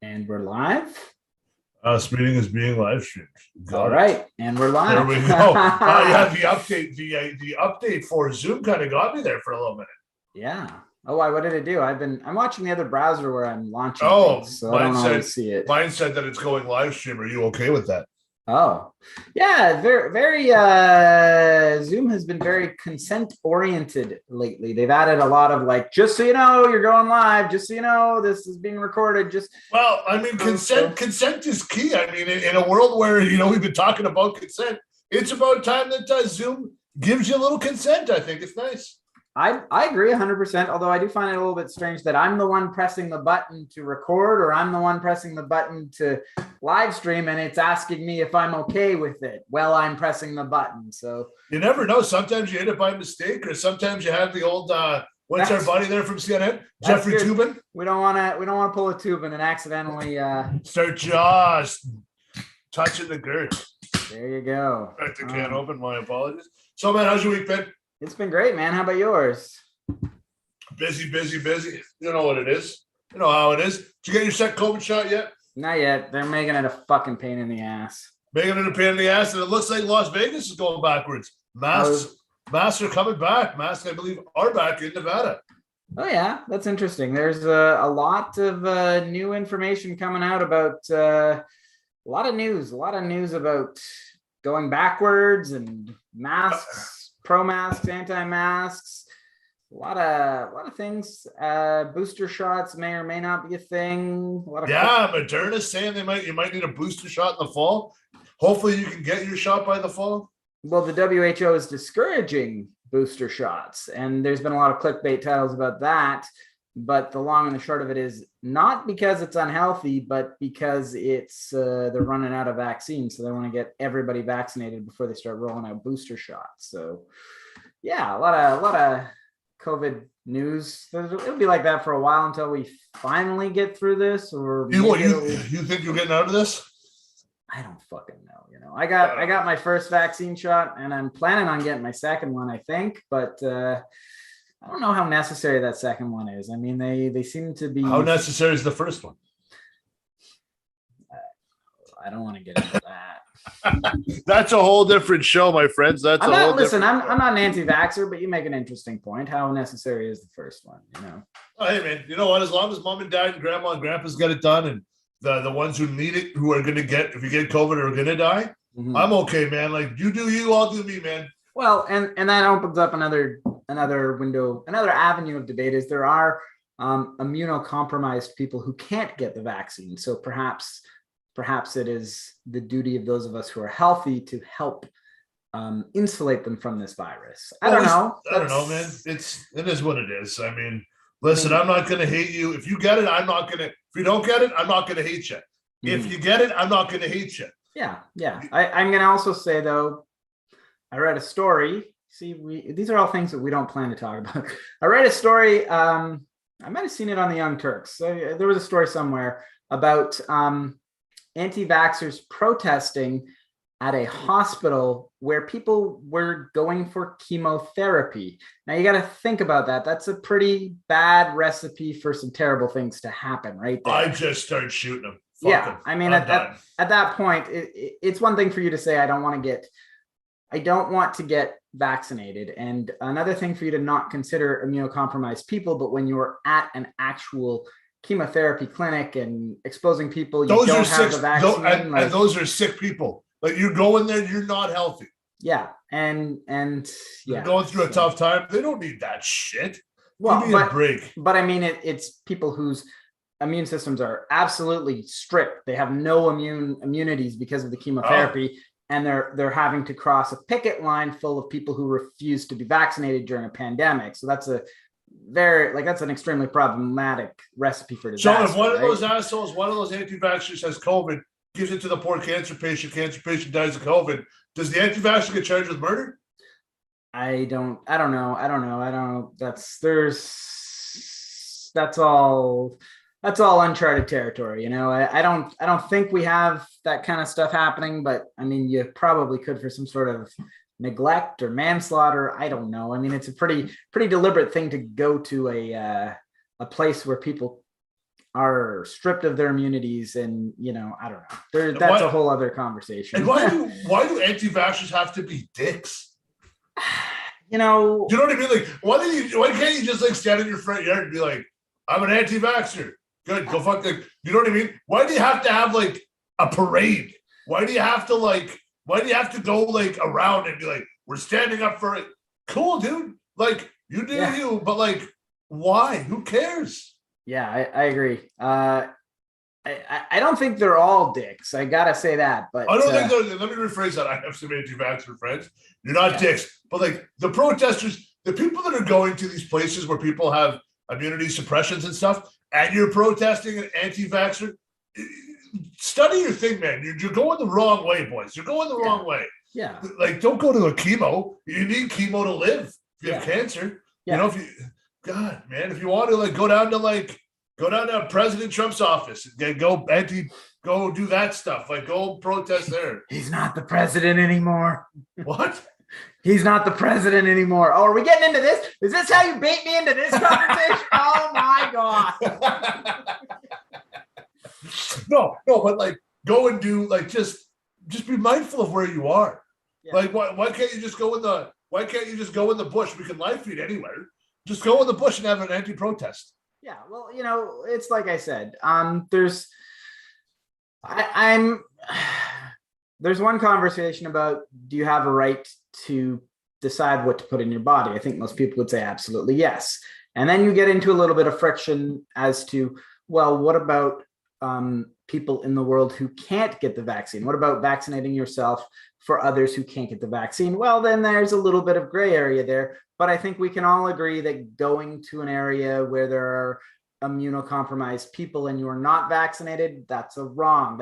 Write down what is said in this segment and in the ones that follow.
And we're live. This meeting is being live streamed. All right, and we're live. There we go. Yeah, the update, the update for Zoom kind of got me there for a little minute. Yeah. Oh, why? What did it do? I'm watching the other browser where I'm launching. Oh, things, so I don't always see it. Mine said that it's going live stream. Are you okay with that? Oh, yeah. Very. Zoom has been very consent oriented lately. They've added a lot of like, just so you know, you're going live. Just so you know, this is being recorded. Well, I mean, consent is key. I mean, in a world where we've been talking about consent, it's about time that Zoom gives you a little consent. I think it's nice. I agree 100%, although I do find it a little bit strange that I'm the one pressing the button to record or I'm the one pressing the button to live stream and it's asking me if I'm okay with it while I'm pressing the button. So you never know. Sometimes you hit it by mistake, or sometimes you have the old what's our buddy there from CNN? Jeffrey Toobin? We don't want to pull a Toobin and accidentally start just touching the girth. There you go. Right, the can open. My apologies. So, man, how's your week been? It's been great, man. How about yours? Busy. You know what it is. You know how it is. Did you get your second COVID shot yet? Not yet. They're making it a fucking pain in the ass. Making it a pain in the ass, and it looks like Las Vegas is going backwards. Masks are coming back. Masks, I believe, are back in Nevada. Oh, yeah. That's interesting. There's a lot of new information coming out about a lot of news about going backwards and masks. Pro-masks, anti-masks, a lot of things. Booster shots may or may not be a thing. Moderna's saying you might need a booster shot in the fall. Hopefully you can get your shot by the fall. Well, the WHO is discouraging booster shots, and there's been a lot of clickbait titles about that. But the long and the short of it is not because it's unhealthy, but because it's they're running out of vaccines, so they want to get everybody vaccinated before they start rolling out booster shots. So, yeah, a lot of COVID news. It'll be like that for a while until we finally get through this. Or you think you're getting out of this? I don't fucking know. I got my first vaccine shot, and I'm planning on getting my second one, I think, but. I don't know how necessary that second one is. I mean, they seem to be. How necessary is the first one? I don't want to get into that. That's a whole different show, my friends. I'm not an anti-vaxxer, but you make an interesting point. How necessary is the first one? Oh, hey, man. You know what? As long as mom and dad and grandma and grandpa's get it done, and the ones who need it, who are going to get, if you get COVID, are going to die, I'm okay, man. Like, you do you, I'll do me, man. Well, and that opens up another window, another avenue of debate is there are immunocompromised people who can't get the vaccine. So perhaps it is the duty of those of us who are healthy to help insulate them from this virus. I don't know, man. It is what it is. I mean, listen, I'm not going to hate you. If you get it, I'm not going to. If you don't get it, I'm not going to hate you. If you get it, I'm not going to hate you. Yeah. I'm going to also say, though, I read a story. See, these are all things that we don't plan to talk about. I read a story. I might have seen it on the Young Turks. There was a story somewhere about anti-vaxxers protesting at a hospital where people were going for chemotherapy. Now, you got to think about that. That's a pretty bad recipe for some terrible things to happen, right there. I just start shooting them. I mean, at that point, it's one thing for you to say, I don't want to get vaccinated. And another thing for you to not consider immunocompromised people, but when you're at an actual chemotherapy clinic and exposing people, don't have the vaccine. And those are sick people. Like, you go in there, you're not healthy. Yeah. And you're going through a tough time. They don't need that shit. Well, give me a break. But I mean, it's people whose immune systems are absolutely stripped. They have no immunities because of the chemotherapy. And they're having to cross a picket line full of people who refuse to be vaccinated during a pandemic. So that's that's an extremely problematic recipe for disaster. So if one of those assholes, one of those anti-vaxxers has COVID, gives it to the poor cancer patient dies of COVID, does the anti-vaxxer get charged with murder? I don't know. That's all uncharted territory. I don't think we have that kind of stuff happening, but I mean, you probably could for some sort of neglect or manslaughter. I don't know. I mean, it's a pretty deliberate thing to go to a place where people are stripped of their immunities, and I don't know. That's a whole other conversation. And why do anti-vaxxers have to be dicks? You know what I mean? Like, why can't you just like stand in your front yard and be like, I'm an anti-vaxxer. Good, go fuck. Like, you know what I mean? Why do you have to have like a parade? Why do you have to go like around and be like, we're standing up for it? Cool, dude. Like, you do you, but like, why? Who cares? Yeah, I agree. I don't think they're all dicks. I gotta say that, but I don't think they're. Let me rephrase that. I have some anti-vaxxer friends. You're not dicks, but like the protesters, the people that are going to these places where people have immunity suppressions and stuff, and you're protesting an anti-vaxxer. Study your thing, man. You're going the wrong way, boys. You're going the wrong way. Yeah. Like, don't go to a chemo. You need chemo to live. If you have cancer, if you want to like go down to President Trump's office and go do that stuff. Like, go protest there. He's not the president anymore. What? He's not the president anymore. Oh, are we getting into this? Is this how you bait me into this conversation? Oh my God. No, but like go and do like just be mindful of where you are. Yeah. Like why can't you just go in the bush? We can live feed anywhere. Just go in the bush and have an anti-protest. Yeah, well, it's like I said. There's one conversation about, do you have a right to decide what to put in your body? I think most people would say absolutely yes. And then you get into a little bit of friction as to, well, what about people in the world who can't get the vaccine? What about vaccinating yourself for others who can't get the vaccine? Well, then there's a little bit of gray area there. But I think we can all agree that going to an area where there are immunocompromised people and you are not vaccinated, that's a wrong.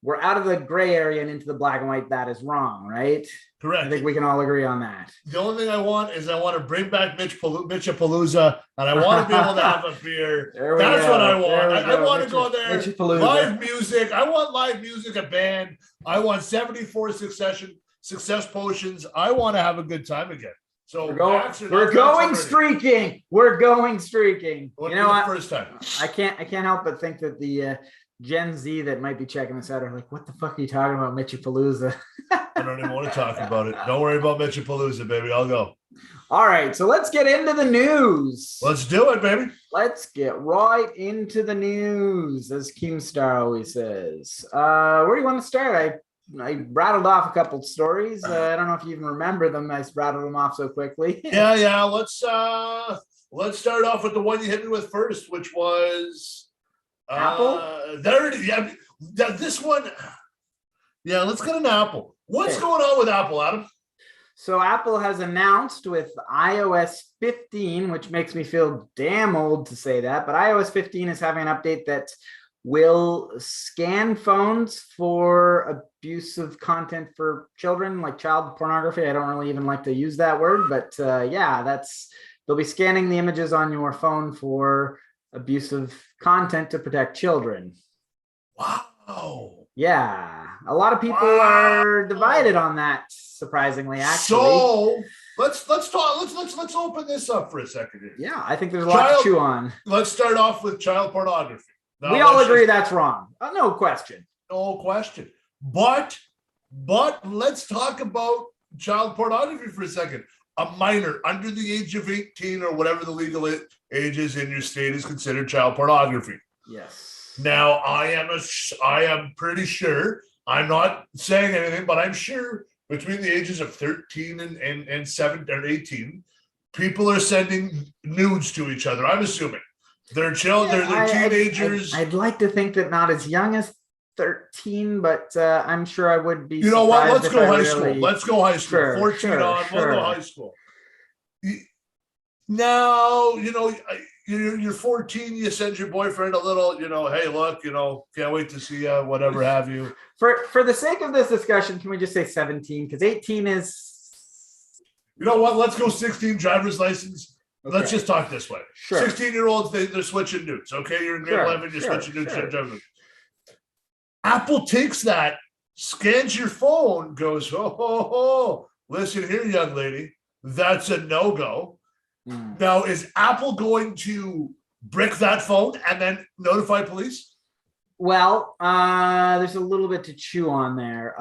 We're out of the gray area and into the black and white. That is wrong, right? Correct. I think we can all agree on that. The only thing I want to bring back Mitchapalooza, and I want to be able to have a beer. That's what I want. I want to go there. Live music. I want live music, a band. I want 74 success potions. I want to have a good time again. So we're going streaking. We're going streaking. You know what? First time. I can't help but think that the Gen Z that might be checking this out are like, what the fuck are you talking about, Mitchapalooza? I don't even want to talk about it. Don't worry about Mitchapalooza, baby. I'll go. All right, so let's get into the news. Let's do it, baby. Let's get right into the news, as Keemstar always says. Where do you want to start? I rattled off a couple stories. I don't know if you even remember them. I rattled them off so quickly. Yeah. Let's start off with the one you hit me with first, which was Apple. There it is. Yeah, this one. Yeah, let's get an Apple. What's going on with Apple, Adam? So Apple has announced with iOS 15, which makes me feel damn old to say that, but iOS 15 is having an update that will scan phones for abusive content for children, like child pornography. I don't really even like to use that word, but they'll be scanning the images on your phone for abusive content to protect children. Wow. Yeah. A lot of people are divided on that, surprisingly, actually. So let's open this up for a second here. Yeah, I think there's a lot to chew on. Let's start off with child pornography. Now, we all agree that's wrong. No question. No question. But let's talk about child pornography for a second. A minor under the age of 18 or whatever the legal age is in your state is considered child pornography. Yes. Now, I am pretty sure, I'm not saying anything, but I'm sure between the ages of 13 and 7 or 18, people are sending nudes to each other. I'm assuming. They're children, they're teenagers. I'd like to think that not as young as 13, but I'm sure I would be. You know what? Let's go high school. Let's go high school. Sure, 14 on. We'll go high school. Now, you're 14. You send your boyfriend a little, hey, look, can't wait to see you, whatever have you. For the sake of this discussion, can we just say 17? Because 18 is. You know what? Let's go 16 driver's license. Okay. Let's just talk this way. Sure. 16-year-olds, they're switching nudes. Okay, you're in grade 11, you're switching nudes. Apple takes that, scans your phone, goes, listen here, young lady, that's a no-go. Now, is Apple going to brick that phone and then notify police? Well, there's a little bit to chew on there.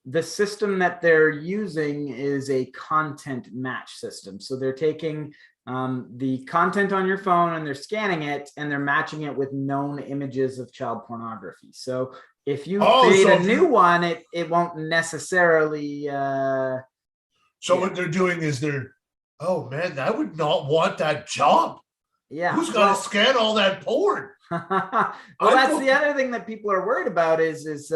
The system that they're using is a content match system. So they're taking the content on your phone and they're scanning it and they're matching it with known images of child pornography. So if you create a new one, it won't necessarily. What they're doing is oh man, I would not want that job. Yeah. Who's got to scan all that porn? Well, that's the other thing that people are worried about is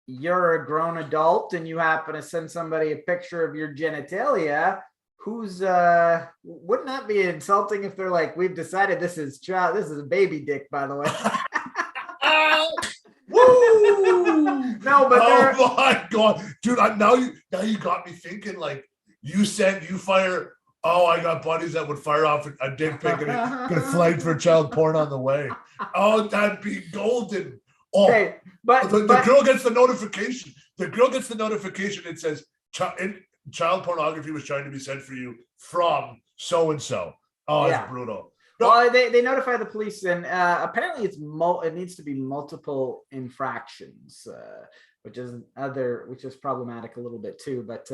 you're a grown adult and you happen to send somebody a picture of your genitalia. Who's wouldn't that be insulting if they're like, we've decided this is a baby dick, by the way. Woo! No, but oh my god, dude! Now you got me thinking. Like you fire. Oh, I got buddies that would fire off a dick pic and get flagged for child porn on the way. Oh, that'd be golden. Oh, okay, but the girl gets the notification. The girl gets the notification. It says child pornography was trying to be sent for you from so and so. Oh, yeah. It's brutal. No. Well, they notify the police, and apparently it needs to be multiple infractions, which is problematic a little bit too. But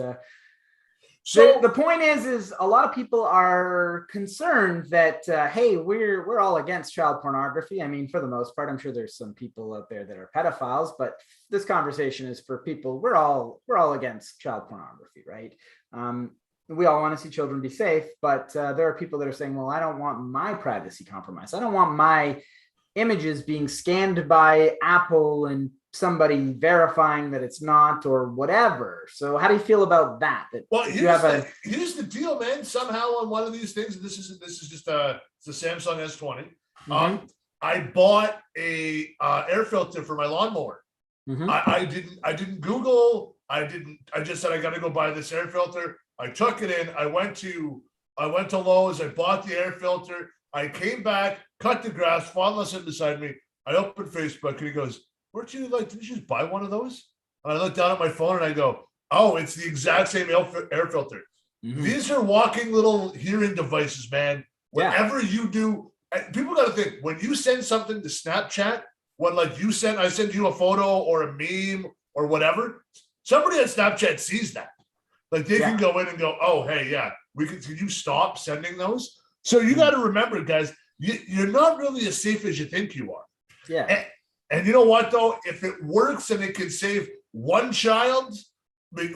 so the point is a lot of people are concerned that hey, we're all against child pornography. I mean, for the most part, I'm sure there's some people out there that are pedophiles, but this conversation is for people. We're all against child pornography, right? We all want to see children be safe, but there are people that are saying, well, I don't want my privacy compromised. I don't want my images being scanned by Apple and somebody verifying that it's not or whatever. So how do you feel about that? Well, here's the deal, man. Somehow on one of these things, this is just it's a Samsung S20. Mm-hmm. I bought a air filter for my lawnmower. Mm-hmm. I didn't Google. I just said I got to go buy this air filter. I took it in. I went to Lowe's. I bought the air filter. I came back, cut the grass. Fawn sitting beside me. I opened Facebook and he goes, didn't you just buy one of those? And I look down at my phone and I go, oh, it's the exact same air filter. Mm-hmm. These are walking little hearing devices, man. Whatever you do, people got to think, when you send something to Snapchat, I send you a photo or a meme or whatever, somebody on Snapchat sees that. Like they can go in and go, oh, hey, yeah, can you stop sending those? So you got to remember, guys, you're not really as safe as you think you are. Yeah. And you know what, though? If it works and it can save one child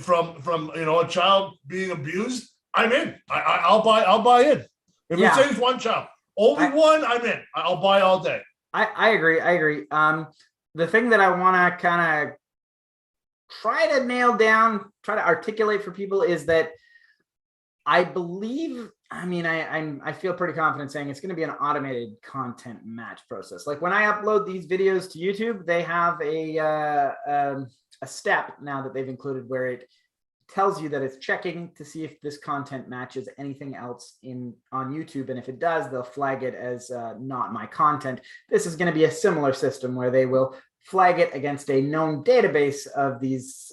from a child being abused, I'm in. I'll buy in. If it saves one child, one, I'm in. I'll buy all day. I agree. The thing that I want to kind of try to nail down, try to articulate for people is that I believe, I feel pretty confident saying it's going to be an automated content match process. Like when I upload these videos to YouTube, they have a step now that they've included where it tells you that it's checking to see if this content matches anything else on YouTube. And if it does, they'll flag it as not my content. This is going to be a similar system where they will flag it against a known database of these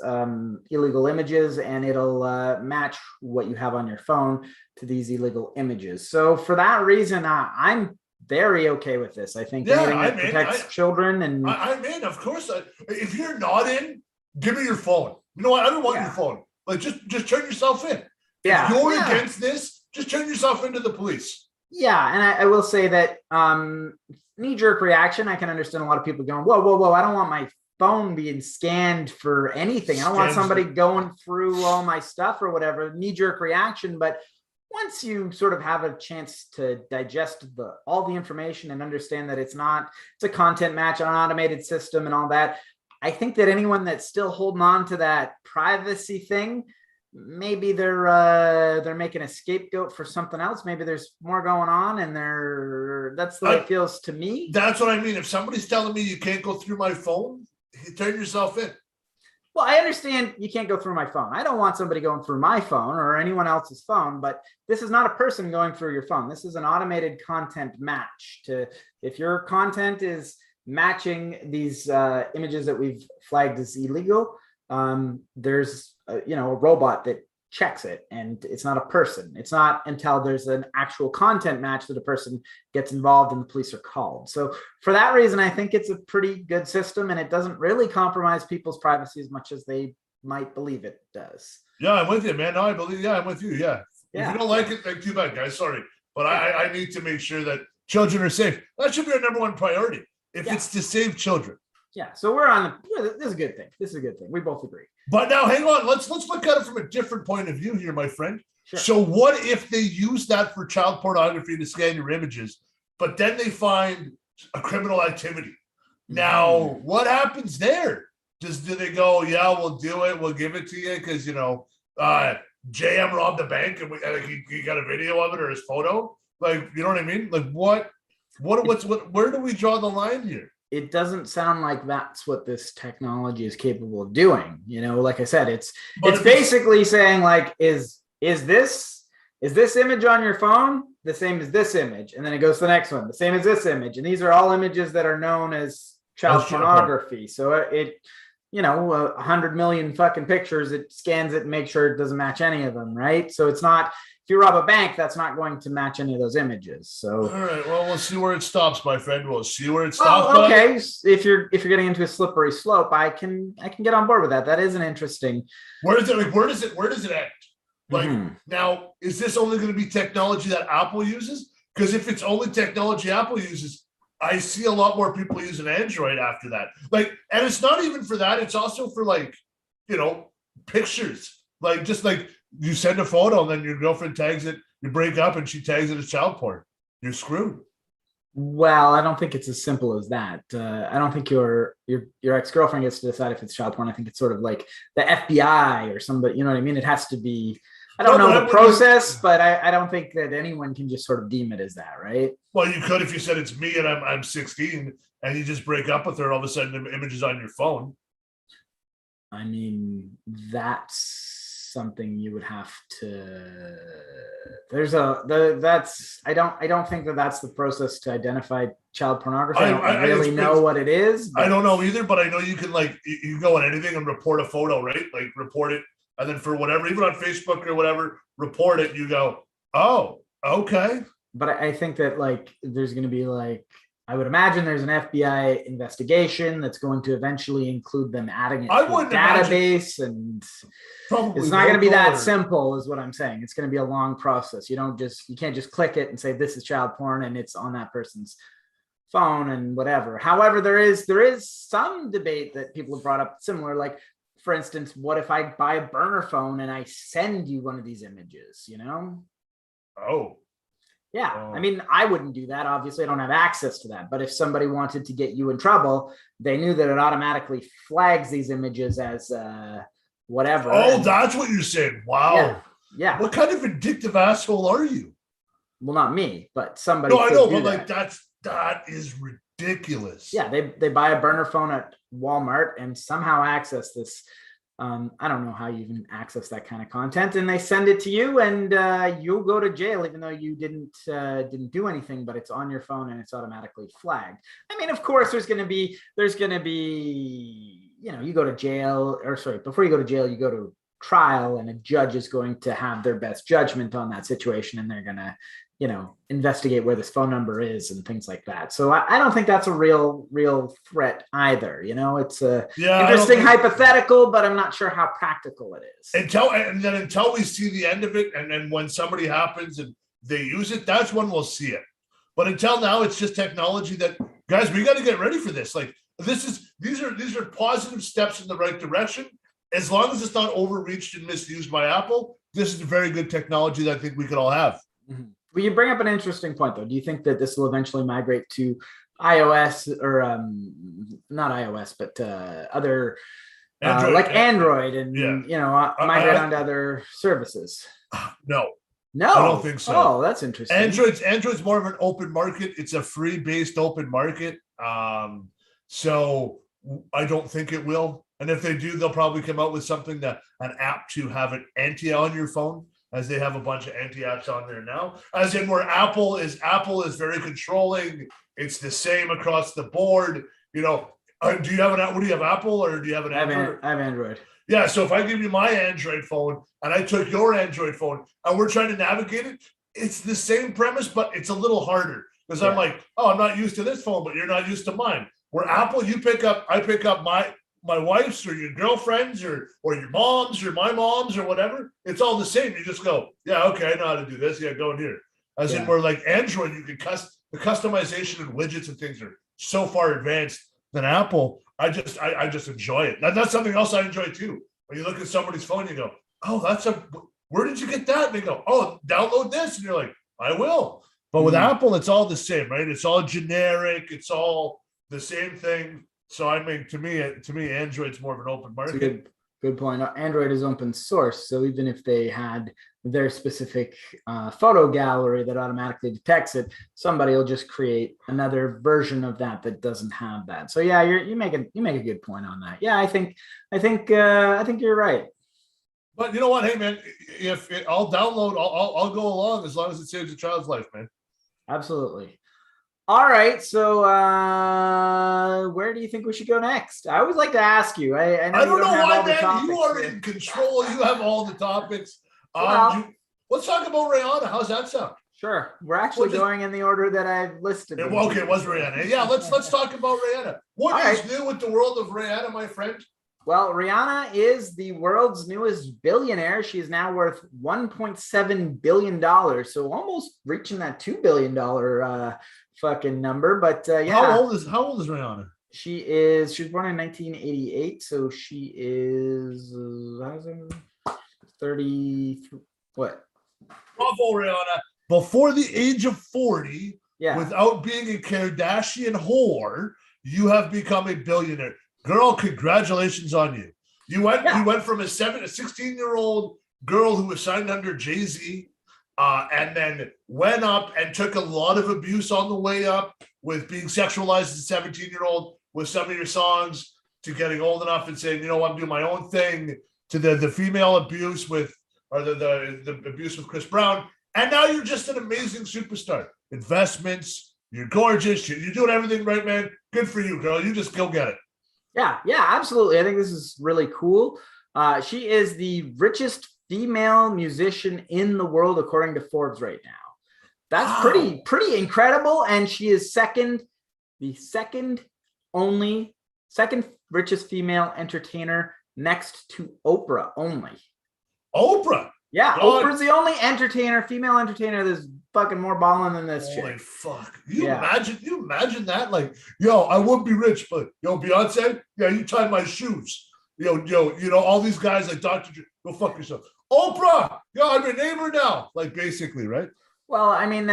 illegal images, and it'll match what you have on your phone to these illegal images. So for that reason, I'm very okay with this. I think anything that protects children, and I'm in, of course. If you're not in, give me your phone. You know what? I don't want your phone. Like just turn yourself in. If you're against this, just turn yourself into the police. Yeah, and I will say that knee-jerk reaction, I can understand a lot of people going, whoa, I don't want my phone being scanned for anything. I don't want somebody going through all my stuff or whatever, knee-jerk reaction. But once you sort of have a chance to digest all the information and understand that it's a content match, an automated system and all that, I think that anyone that's still holding on to that privacy thing, maybe they're making a scapegoat for something else. Maybe there's more going on, and that's the way it feels to me. That's what I mean. If somebody's telling me you can't go through my phone, turn yourself in. Well, I understand you can't go through my phone. I don't want somebody going through my phone or anyone else's phone, but this is not a person going through your phone. This is an automated content match. If your content is matching these images that we've flagged as illegal, there's a robot that checks it, and it's not a person. It's not until there's an actual content match that a person gets involved and the police are called. So for that reason, I think it's a pretty good system, and it doesn't really compromise people's privacy as much as they might believe it does. Yeah, I'm with you, man. No, I believe. Yeah, I'm with you. Yeah. If you don't like it, like, too bad, guys. Sorry, but I need to make sure that children are safe. That should be our number one priority. If it's to save children. Yeah. So we're on. This is a good thing. This is a good thing. We both agree. But now, hang on. Let's look at it from a different point of view here, my friend. Sure. So, what if they use that for child pornography to scan your images, but then they find a criminal activity? Now, what happens there? Do they go, yeah, we'll do it, we'll give it to you because JM robbed the bank and he got a video of it or his photo? Like, you know what I mean? Like, what? Where do we draw the line here? It doesn't sound like that's what this technology is capable of doing. Like I said, it's basically saying, like, is this image on your phone the same as this image? And then it goes to the next one, the same as this image. And these are all images that are known as child pornography. So it 100 million fucking pictures, it scans it and makes sure it doesn't match any of them, right? So it's not, if you rob a bank, that's not going to match any of those images. So all right, well, we'll see where it stops, my friend. We'll see where it stops. Oh, okay. If you're getting into a slippery slope, I can get on board with that. That is an interesting. Where does it end? Like, now, is this only going to be technology that Apple uses? Because if it's only technology Apple uses, I see a lot more people using Android after that. Like, and it's not even for that. It's also for, like, pictures. Like, just like you send a photo and then your girlfriend tags it, you break up and she tags it as child porn. You're screwed. Well, I don't think it's as simple as that. I don't think your ex-girlfriend gets to decide if it's child porn. I think it's sort of like the FBI or somebody, you know what I mean? It has to be, I don't know the process, but I don't think that anyone can just sort of deem it as that, right? Well, you could if you said it's me and I'm 16 and you just break up with her, all of a sudden the image is on your phone. I mean, that's something you would have to. I don't think that that's the process to identify child pornography. I don't really know what it is. I don't know either, but I know you can, like, you go on anything and report a photo, right? Like, report it, and then for whatever, even on Facebook or whatever, report it. You go, oh, okay. But I think that, like, there's going to be, like, I would imagine there's an FBI investigation that's going to eventually include them adding it to a database, and it's not going to be that simple, is what I'm saying. It's going to be a long process. You can't just click it and say this is child porn and it's on that person's phone and whatever. However, there is some debate that people have brought up similar, like, for instance, what if I buy a burner phone and I send you one of these images, Oh. Yeah, I mean, I wouldn't do that. Obviously, I don't have access to that. But if somebody wanted to get you in trouble, they knew that it automatically flags these images as whatever. Oh, that's what you're saying. Wow. Yeah. What kind of vindictive asshole are you? Well, not me, but somebody. No, I know, but like that is ridiculous. Yeah, they buy a burner phone at Walmart and somehow access this. I don't know how you even access that kind of content, and they send it to you, and you'll go to jail even though you didn't do anything, but it's on your phone and it's automatically flagged. I mean, of course, there's going to be, you go to jail, or sorry, before you go to jail, you go to trial, and a judge is going to have their best judgment on that situation, and they're going to, investigate where this phone number is and things like that. So I don't think that's a real threat either. It's a interesting hypothetical, but I'm not sure how practical it is. Until we see the end of it, and then when somebody happens and they use it, that's when we'll see it. But until now, it's just technology that, guys, we got to get ready for this. Like, these are positive steps in the right direction. As long as it's not overreached and misused by Apple, this is a very good technology that I think we could all have. Mm-hmm. Well, you bring up an interesting point, though. Do you think that this will eventually migrate to iOS, or not iOS, but other Android, like Android, and migrate onto other services? No, I don't think so. Oh, that's interesting. Android's more of an open market. It's a free-based open market. So I don't think it will. And if they do, they'll probably come out with something an app to have an anti on your phone, as they have a bunch of anti-apps on there now. As in where Apple is very controlling. It's the same across the board. Do you have an app? What do you have, Apple, or do you have an Android? I have Android. Yeah, so if I give you my Android phone and I took your Android phone and we're trying to navigate it, it's the same premise, but it's a little harder because I'm like, oh, I'm not used to this phone, but you're not used to mine. Where Apple, I pick up my wife's or your girlfriend's or your mom's or my mom's or whatever. It's all the same. You just go, yeah, okay, I know how to do this. Yeah, go in here. As in where like Android, you can the customization and widgets and things are so far advanced than Apple. I just enjoy it. That's something else I enjoy too. When you look at somebody's phone, you go, oh, where did you get that? And they go, oh, download this. And you're like, I will. But with Apple, it's all the same, right? It's all generic. It's all the same thing. So I mean, to me, Android's more of an open market. Good point. Android is open source, so even if they had their specific photo gallery that automatically detects it, somebody will just create another version of that doesn't have that. So yeah, you make a good point on that. Yeah, I think you're right. But you know what? Hey man, I'll download, I'll go along as long as it saves a child's life, man. Absolutely. All right, so where do you think we should go next? I always like to ask you. I don't know why, man. You are in control. You have all the topics. Let's talk about Rihanna. How's that sound? Sure. We're actually going in the order that I've listed. Okay, it was Rihanna. Yeah, let's talk about Rihanna. What is new with the world of Rihanna, my friend? Well, Rihanna is the world's newest billionaire. She is now worth $1.7 billion. So almost reaching that $2 billion fucking number. But yeah. How old is Rihanna? She was born in 1988. So she is 30. What? Bravo, Rihanna. Before the age of 40, yeah, without being a Kardashian whore, you have become a billionaire. Girl, congratulations on you. You went from a 16-year-old girl who was signed under Jay-Z, and then went up and took a lot of abuse on the way up with being sexualized as a 17-year-old with some of your songs, to getting old enough and saying, you know, I'm doing my own thing, to the female abuse the abuse with Chris Brown. And now you're just an amazing superstar. Investments, you're gorgeous, you're doing everything right, man. Good for you, girl. You just go get it. Yeah, absolutely. I think this is really cool. She is the richest female musician in the world, according to Forbes right now. That's pretty incredible. And she is the second richest female entertainer, next to Oprah only. Oprah? Yeah, God. Oprah's the only female entertainer that's fucking more balling than this chick. Holy fuck. You imagine that? Like, yo, I would be rich, but yo, Beyonce, yeah, you tie my shoes. Yo, all these guys like Dr. Dre, go fuck yourself. Oprah, yo, I'm your neighbor now. Like, basically, right? Well, I mean,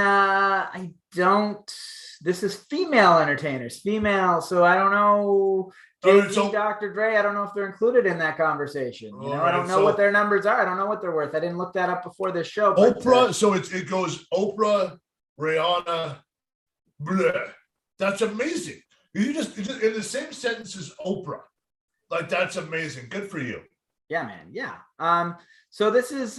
this is female entertainers, so I don't know. Dr. Dre, I don't know if they're included in that conversation. I don't know what their numbers are. I don't know what they're worth. I didn't look that up before this show. Oprah, so it goes Oprah, Rihanna, bleh. That's amazing. You just in the same sentence as Oprah. Like, that's amazing. Good for you. Yeah, man. Yeah. So this is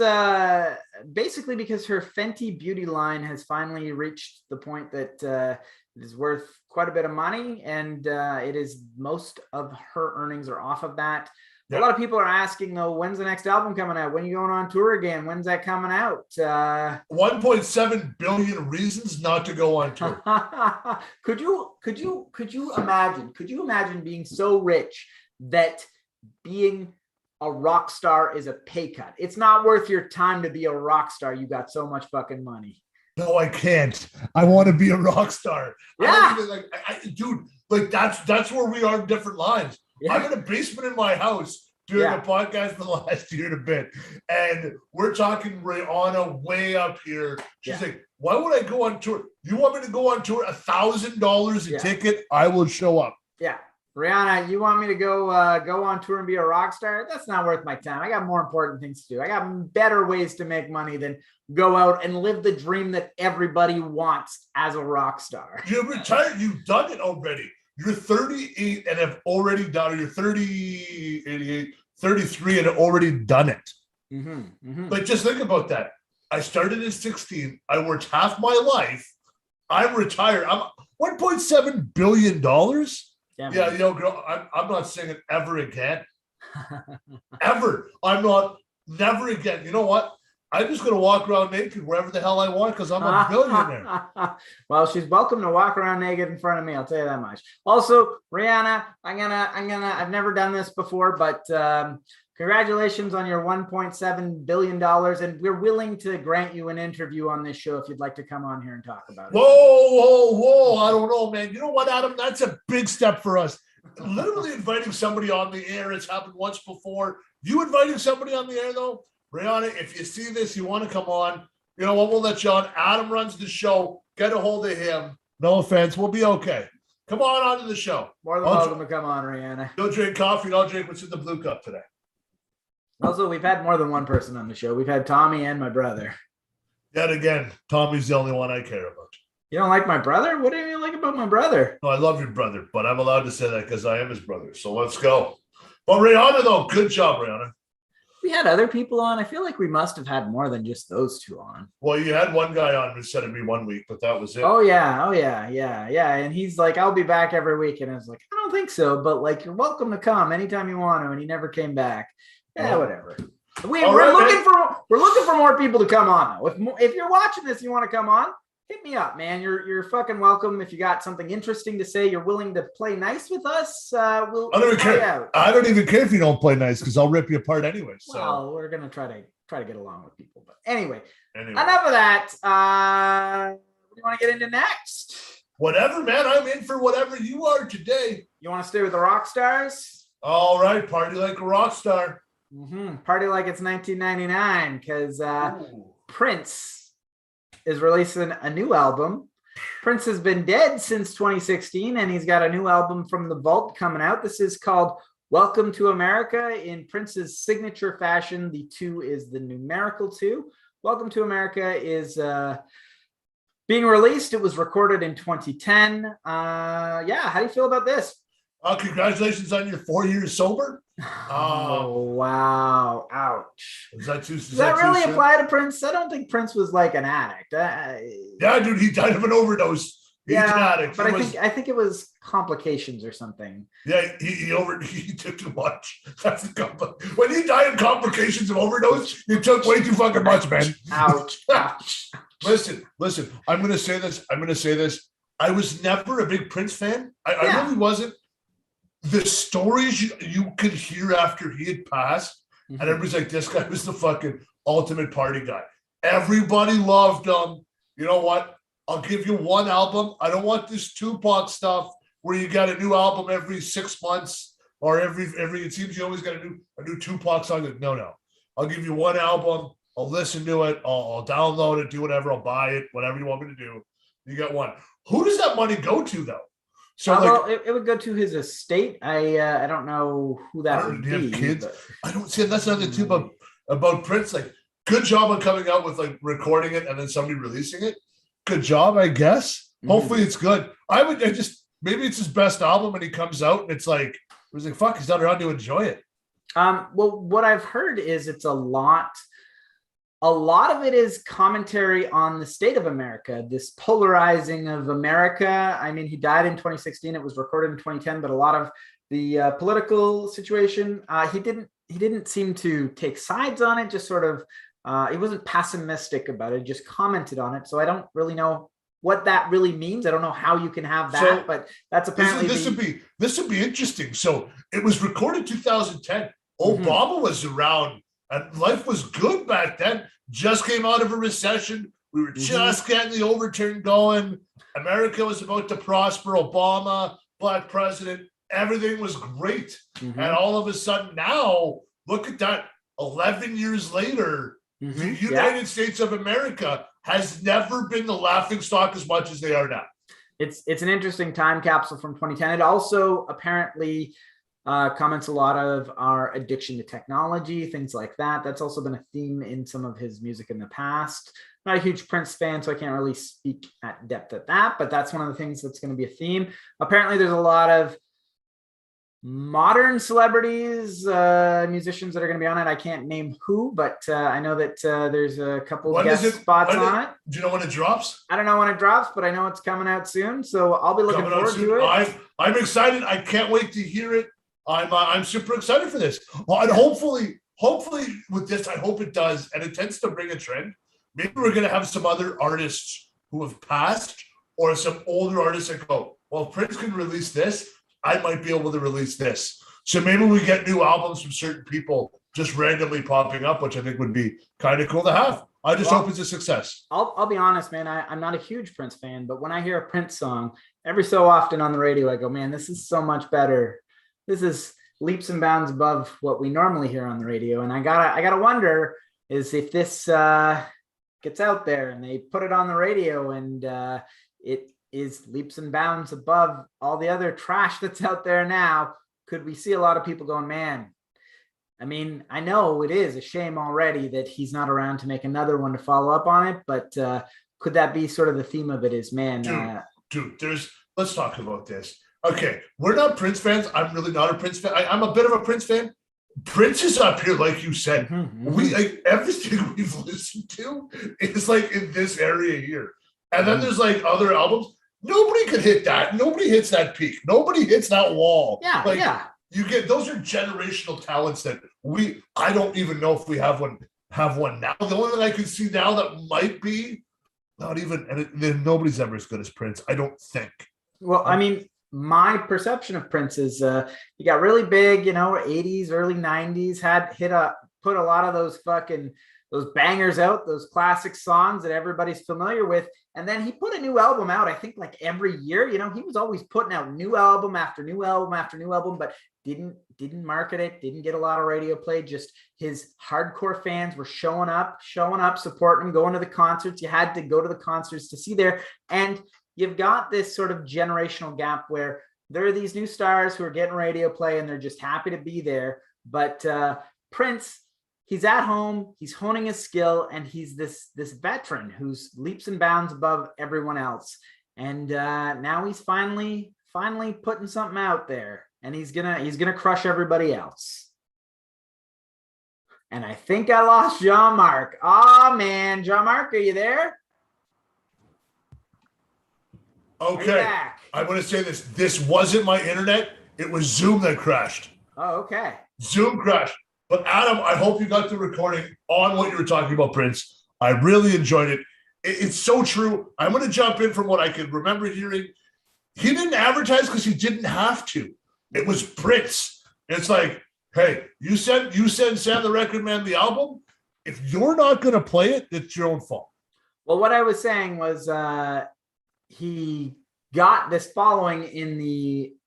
basically because her Fenty beauty line has finally reached the point that it is worth quite a bit of money, and it is most of her earnings are off of that. Yep. A lot of people are asking though, when's the next album coming out? When are you going on tour again? When's that coming out? 1.7 billion reasons not to go on tour. Could you imagine being so rich that being a rock star is a pay cut? It's not worth your time to be a rock star. You got so much fucking money. No, I can't. I want to be a rock star. Yeah, dude. Like, that's where we are in different lines. Yeah. I'm in a basement in my house doing a podcast for the last year and a bit, and we're talking Rihanna way up here. She's like, "Why would I go on tour? You want me to go on tour? $1,000 a ticket? I will show up." Yeah. Rihanna, you want me to go on tour and be a rock star? That's not worth my time. I got more important things to do. I got better ways to make money than go out and live the dream that everybody wants as a rock star. You're retired. You've done it already. You're 38 and have already done it. You're 30, 88, 33 and have already done it. Mm-hmm, mm-hmm. But just think about that. I started at 16. I worked half my life. I'm retired. I'm $1.7 billion. Yeah, girl, I'm not singing ever again. Ever. I'm not, never again. You know what? I'm just going to walk around naked wherever the hell I want because I'm a billionaire. Well, she's welcome to walk around naked in front of me. I'll tell you that much. Also, Rihanna, I've never done this before, but congratulations on your $1.7 billion. And we're willing to grant you an interview on this show if you'd like to come on here and talk about it. Whoa. I don't know, man. You know what, Adam? That's a big step for us. Literally inviting somebody on the air. It's happened once before. You inviting somebody on the air, though? Brianna, if you see this, you want to come on, you know what, we'll let you on. Adam runs the show. Get a hold of him. No offense. We'll be okay. Come on onto the show. More than welcome to come on, Rihanna. You'll drink coffee and I'll drink what's in the blue cup today. Also, we've had more than one person on the show. We've had Tommy and my brother. Yet again, Tommy's the only one I care about. You don't like my brother? What do you like about my brother? No, I love your brother, but I'm allowed to say that because I am his brother. So let's go. Well, Rihanna, though, good job, Rihanna. We had other people on. I feel like we must have had more than just those two on. Well, you had one guy on who said it'd be 1 week, but that was it. Oh yeah. And he's like, I'll be back every week. And I was like, I don't think so, but like, you're welcome to come anytime you want to. And he never came back. Yeah, whatever. We're looking for more people to come on. If you're watching this, you want to come on, hit me up, man. You're fucking welcome. If you got something interesting to say, you're willing to play nice with us. I don't even care. I don't even care if you don't play nice because I'll rip you apart anyway. So. Well, we're gonna try to get along with people. But anyway. Enough of that. What do you want to get into next? Whatever, man. I'm in for whatever you are today. You want to stay with the rock stars? All right, party like a rock star. Party like it's 1999 because Prince is releasing a new album. Prince has been dead since 2016, and he's got a new album from the vault coming out. This is called Welcome to America in Prince's signature fashion. The 2 is the numerical 2. Welcome to America is being released. It was recorded in 2010. How do you feel about this? Congratulations on your 4 years sober. Oh, wow. Ouch. Does that really apply to Prince? I don't think Prince was like an addict. Yeah, dude, he died of an overdose. He's an addict. But I think it was complications or something. Yeah, he took too much. That's the when he died of complications of overdose, you took way too fucking much, man. Ouch. Ouch. Listen. I'm gonna say this. I was never a big Prince fan. I really wasn't. The stories you could hear after he had passed, and everybody's like, this guy was the fucking ultimate party guy. Everybody loved him. You know what? I'll give you one album. I don't want this Tupac stuff where you got a new album every 6 months or every it seems you always got a new Tupac song. No. I'll give you one album. I'll listen to it. I'll download it, do whatever. I'll buy it, whatever you want me to do. You get one. Who does that money go to, though? So it would go to his estate. I don't know who that would be. Have kids? But... I don't see. That's another thing too about Prince. Like, good job on coming out with like recording it and then somebody releasing it. Good job, I guess. Hopefully it's good. Maybe it's his best album and he comes out and it's like fuck, he's not around to enjoy it. Well, what I've heard is it's a lot of it is commentary on the state of America, this polarizing of America. I mean, he died in 2016. It was recorded in 2010, but a lot of the political situation, he didn't seem to take sides on it. Just sort of, he wasn't pessimistic about it. Just commented on it. So I don't really know what that really means. I don't know how you can have that, but that's apparently this would be interesting. So it was recorded 2010. Obama was around. And life was good back then. Just came out of a recession. We were just getting the overturn going. America was about to prosper. Obama, black president, everything was great. And all of a sudden now, look at that. 11 years later, the United States of America has never been the laughingstock as much as they are now. It's an interesting time capsule from 2010. It also apparently comments a lot of our addiction to technology, things like that. That's also been a theme in some of his music in the past. Not a huge Prince fan, so I can't really speak at depth at that, but that's one of the things that's going to be a theme. Apparently, there's a lot of modern celebrities, musicians that are going to be on it. I can't name who, but I know that there's a couple guest spots on it. Do you know when it drops? I don't know when it drops, but I know it's coming out soon, so I'll be looking forward to it. I'm excited. I can't wait to hear it. I'm super excited for this. Well, and hopefully with this, I hope it does, and it tends to bring a trend. Maybe we're gonna have some other artists who have passed, or some older artists that go, well, if Prince can release this, I might be able to release this. So maybe we get new albums from certain people just randomly popping up, which I think would be kind of cool to have. I just hope it's a success. I'll be honest, man. I'm not a huge Prince fan, but when I hear a Prince song, every so often on the radio, I go, man, this is so much better. This is leaps and bounds above what we normally hear on the radio. And I gotta wonder is if this gets out there and they put it on the radio and it is leaps and bounds above all the other trash that's out there now, could we see a lot of people going, man, I mean, I know it is a shame already that he's not around to make another one to follow up on it, but could that be sort of the theme of it is, man? Let's talk about this. Okay, we're not Prince fans. I'm really not a Prince fan. I'm a bit of a Prince fan. Prince is up here, like you said. We like everything we've listened to is like in this area here. And then there's like other albums. Nobody could hit that. Nobody hits that peak. Nobody hits that wall. Yeah. You get those are generational talents that I don't even know if we have one now. The only thing I can see now that might be not even, and nobody's ever as good as Prince, I don't think. Well, I mean, my perception of Prince is he got really big, 80s, early 90s, put a lot of those bangers out, those classic songs that everybody's familiar with. And then he put a new album out, I think like every year. He was always putting out new album after new album after new album, but didn't market it, didn't get a lot of radio play. Just his hardcore fans were showing up, supporting him, going to the concerts. You had to go to the concerts to see there. And you've got this sort of generational gap where there are these new stars who are getting radio play and they're just happy to be there. But Prince, he's at home, he's honing his skill, and he's this veteran who's leaps and bounds above everyone else. And now he's finally putting something out there, and he's gonna crush everybody else. And I think I lost Jean-Marc. Oh man, Jean-Marc, are you there? Okay, I'm going to say this. This wasn't my internet. It was Zoom that crashed. Oh, okay. Zoom crashed. But Adam, I hope you got the recording on what you were talking about, Prince. I really enjoyed it. It's so true. I'm going to jump in from what I can remember hearing. He didn't advertise because he didn't have to. It was Prince. It's like, hey, you send Sam the Record Man the album. If you're not going to play it, it's your own fault. Well, what I was saying was he got this following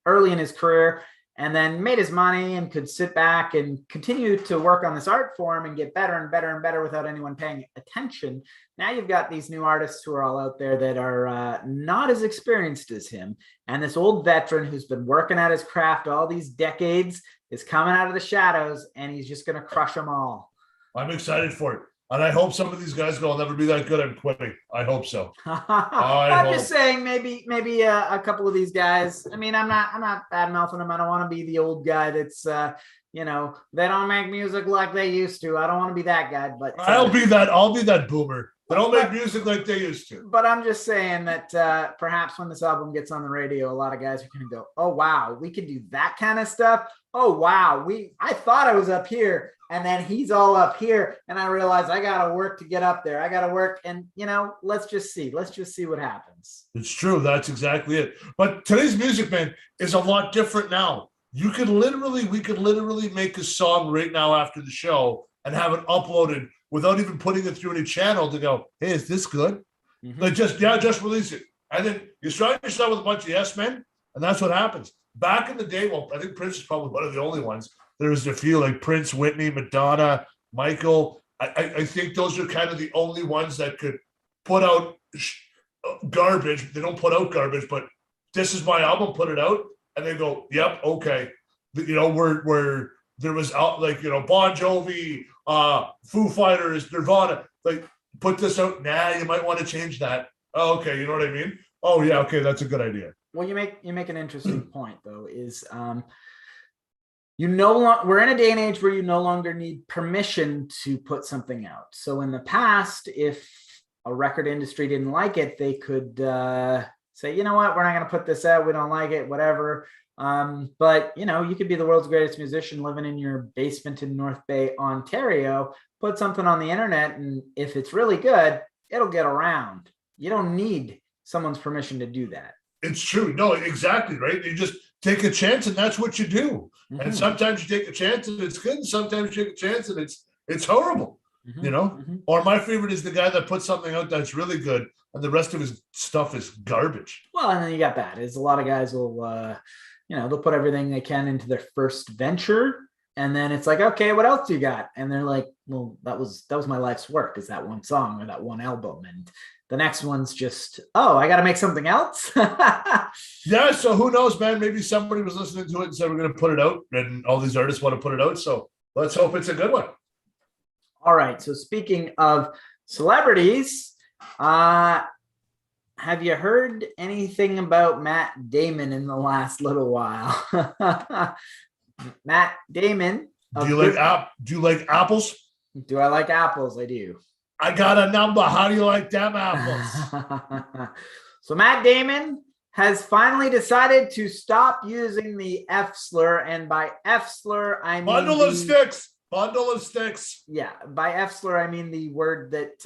early in his career and then made his money and could sit back and continue to work on this art form and get better and better and better without anyone paying attention. Now you've got these new artists who are all out there that are not as experienced as him. And this old veteran who's been working at his craft all these decades is coming out of the shadows, and he's just going to crush them all. I'm excited for it. And I hope some of these guys go, I'll never be that good. I'm quitting. I hope so. I'm just saying maybe a couple of these guys. I mean, I'm not bad mouthing them. I don't want to be the old guy that's, they don't make music like they used to. I don't want to be that guy, but I'll be that boomer. They don't make music like they used to. But I'm just saying that perhaps when this album gets on the radio, a lot of guys are going to go, oh, wow, we can do that kind of stuff. Oh, wow. I thought I was up here. And then he's all up here, and I realize I got to work to get up there. I got to work, and, let's just see. Let's just see what happens. It's true. That's exactly it. But today's music, man, is a lot different now. We could literally make a song right now after the show and have it uploaded without even putting it through any channel to go, hey, is this good? Mm-hmm. Like just release it. And then you surround yourself with a bunch of yes men, and that's what happens. Back in the day, well, I think Prince is probably one of the only ones. There's a few like Prince, Whitney, Madonna, Michael. I think those are kind of the only ones that could put out garbage. They don't put out garbage, but this is my album, put it out. And they go, yep, okay. Where there was Bon Jovi, Foo Fighters, Nirvana, like put this out. Nah, you might want to change that. Oh, okay. You know what I mean? Oh yeah. Okay. That's a good idea. Well, you make an interesting point though, is, we're in a day and age where you no longer need permission to put something out. So in the past, if a record industry didn't like it, they could say, you know what, we're not going to put this out. We don't like it, whatever. But you could be the world's greatest musician living in your basement in North Bay, Ontario, put something on the internet, and if it's really good, it'll get around. You don't need someone's permission to do that. It's true. No, exactly, right? You just take a chance and that's what you do. Mm-hmm. And sometimes you take a chance and it's good, and sometimes you take a chance and it's horrible. Mm-hmm. Or my favorite is the guy that puts something out that's really good and the rest of his stuff is garbage. Well, and then you got that. Is a lot of guys will they'll put everything they can into their first venture, and then it's like, okay, what else do you got? And they're like, well, that was my life's work, is that one song or that one album, and the next one's just, oh, I got to make something else. Yeah, so who knows, man? Maybe somebody was listening to it and said we're going to put it out, and all these artists want to put it out. So let's hope it's a good one. All right. So speaking of celebrities, have you heard anything about Matt Damon in the last little while? Matt Damon. Do you like apples? Do I like apples? I do. I got a number. How do you like them apples? So Matt Damon has finally decided to stop using the F slur, and by F slur I mean bundle of sticks. Bundle of sticks. Yeah, by F slur I mean the word that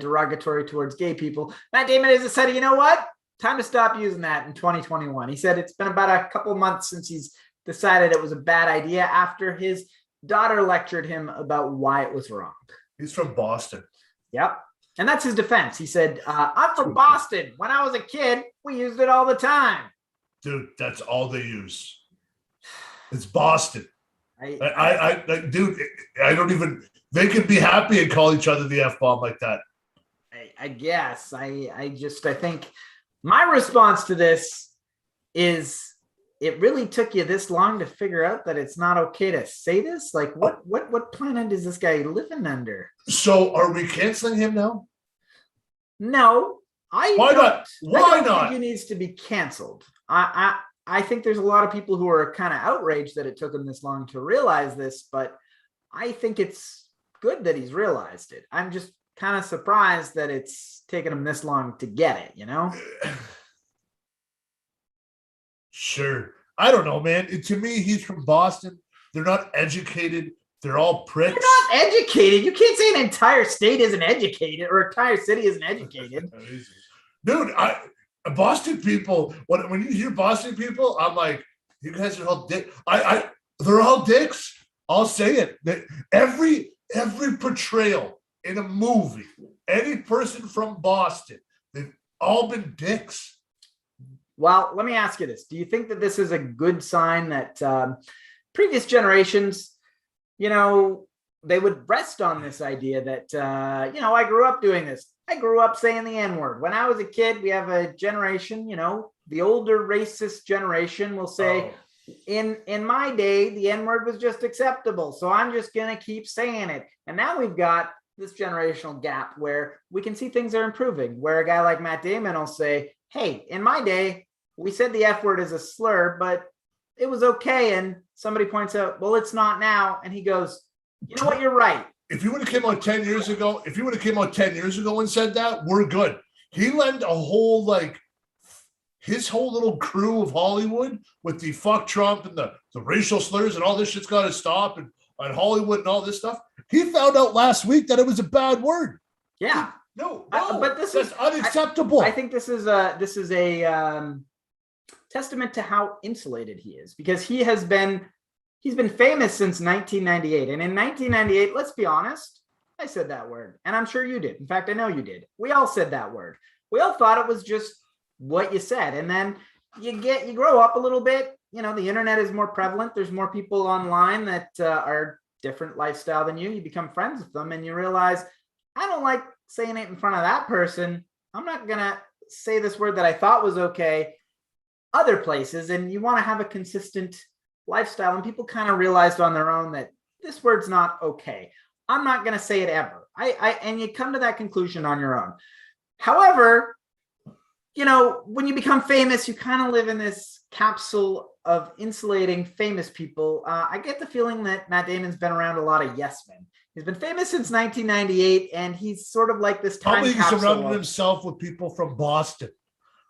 derogatory towards gay people. Matt Damon has decided, you know what? Time to stop using that in 2021. He said it's been about a couple months since he's decided it was a bad idea after his daughter lectured him about why it was wrong. He's from Boston. Yep. And that's his defense. He said, I'm from Boston. When I was a kid, we used it all the time. Dude, that's all they use. It's Boston. Dude, I don't even, they could be happy and call each other the F-bomb like that. I guess. I think my response to this is, it really took you this long to figure out that it's not okay to say this? Like, what planet is this guy living under? So are we canceling him now? No. Why not? I don't think he needs to be canceled. I think there's a lot of people who are kind of outraged that it took him this long to realize this, but I think it's good that he's realized it. I'm just kind of surprised that it's taken him this long to get it, Sure. I don't know, man. To me, he's from Boston. They're not educated. They're all pricks. They're not educated. You can't say an entire state isn't educated or an entire city isn't educated. Dude, Boston people, when you hear Boston people, I'm like, you guys are all dicks. They're all dicks. I'll say it. Every portrayal in a movie, any person from Boston, they've all been dicks. Well, let me ask you this. Do you think that this is a good sign that previous generations, they would rest on this idea that, I grew up doing this. I grew up saying the N-word. When I was a kid, we have a generation, the older racist generation will say, in my day, the N-word was just acceptable. So I'm just going to keep saying it. And now we've got this generational gap where we can see things are improving, where a guy like Matt Damon will say, hey, in my day, we said the F word is a slur, but it was okay. And somebody points out, well, it's not now. And he goes, you know what? You're right. If you would have came out 10 years ago, and said that, we're good. He lent his whole little crew of Hollywood with the fuck Trump and the racial slurs and all this shit's got to stop and Hollywood and all this stuff. He found out last week that it was a bad word. Yeah. No, but this is unacceptable. I think this is a testament to how insulated he is, because he's been famous since 1998. And in 1998, let's be honest, I said that word. And I'm sure you did. In fact, I know you did. We all said that word. We all thought it was just what you said. And then you grow up a little bit. The internet is more prevalent. There's more people online that are different lifestyle than you. You become friends with them and you realize, I don't like saying it in front of that person. I'm not going to say this word that I thought was okay other places. And you want to have a consistent lifestyle. And people kind of realized on their own that this word's not okay. I'm not going to say it ever. And you come to that conclusion on your own. However, when you become famous, you kind of live in this capsule of insulating famous people. I get the feeling that Matt Damon's been around a lot of yes men. He's been famous since 1998, and he's sort of like this time capsule. Probably surrounded himself with people from Boston.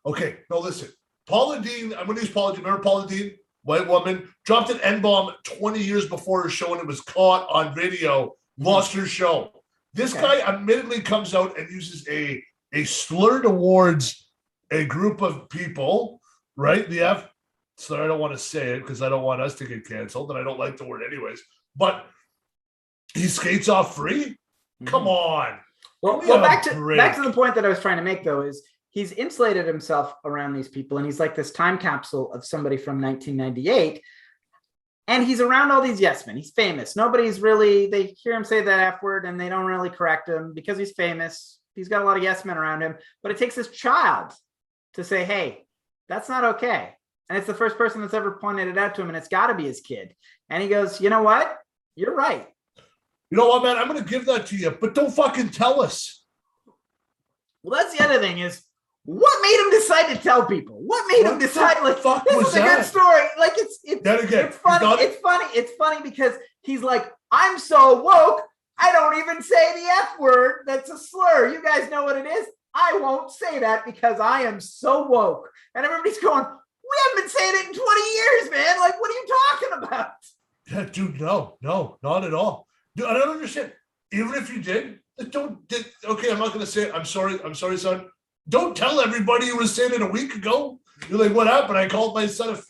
Okay, no, listen. Paula Deen, I'm going to use Paula Deen. Remember Paula Deen? White woman, dropped an N-bomb 20 years before her show and it was caught on video, lost her show. This guy admittedly comes out and uses a slur towards a group of people, right? The F slur, I don't want to say it because I don't want us to get canceled and I don't like the word anyways, but he skates off free? Come on. Well, back to the point that I was trying to make, though, is he's insulated himself around these people, and he's like this time capsule of somebody from 1998, and he's around all these yes men. He's famous. Nobody's really, they hear him say that F word, and they don't really correct him because he's famous. He's got a lot of yes men around him, but it takes this child to say, hey, that's not okay. And it's the first person that's ever pointed it out to him, and it's got to be his kid. And he goes, you know what? You're right. You know what, man? I'm going to give that to you, but don't fucking tell us. Well, that's the other thing is, what made him decide to tell people? What made him decide? Like, this is a good story. Like, it's funny. It's funny because he's like, I'm so woke, I don't even say the F word. That's a slur. You guys know what it is. I won't say that because I am so woke. And everybody's going, we haven't been saying it in 20 years, man. Like, what are you talking about? Yeah, dude, no, not at all. Dude, I don't understand. Even if you did, okay, I'm not going to say it. I'm sorry, son. Don't tell everybody you were saying it a week ago. You're like, what happened? I called my son.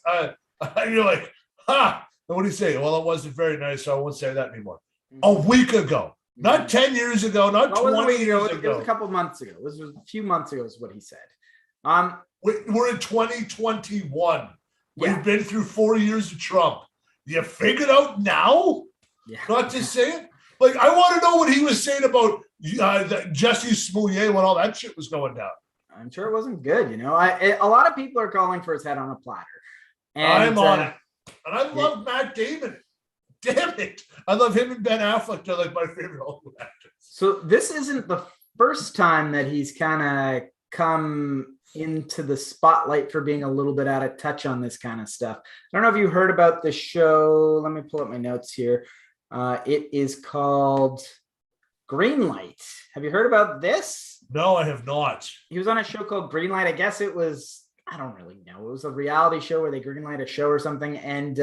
You're like, ha. And what do you say? Well, it wasn't very nice, so I won't say that anymore. A week ago, not 10 years ago, not 20 years ago. It was a couple months ago. It was a few months ago is what he said. We're in 2021. We've been through 4 years of Trump. You figured out now not to say it? Like, I want to know what he was saying about Jesse Smollett when all that shit was going down. I'm sure it wasn't good. You know, a lot of people are calling for his head on a platter. And, I'm on it. And I love Matt Damon. Damn it. I love him and Ben Affleck. They're like my favorite Hollywood actors. So this isn't the first time that he's kind of come into the spotlight for being a little bit out of touch on this kind of stuff. I don't know if you heard about the show. Let me pull up my notes here. It is called Greenlight. Have you heard about this? No, I have not. He was on a show called Greenlight. I guess it was, I don't really know. It was a reality show where they greenlight a show or something. And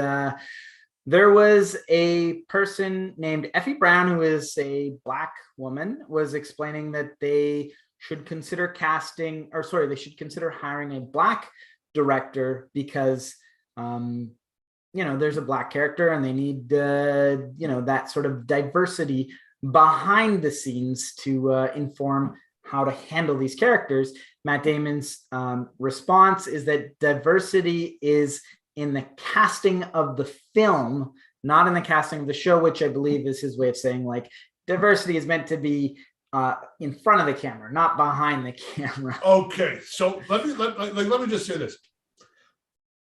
there was a person named Effie Brown, who is a Black woman, was explaining that they should consider they should consider hiring a Black director because, there's a Black character and they need, that sort of diversity behind the scenes to inform how to handle these characters. Matt Damon's response is that diversity is in the casting of the film, not in the casting of the show, which I believe is his way of saying, like, diversity is meant to be in front of the camera, not behind the camera. Okay, so let me just say this.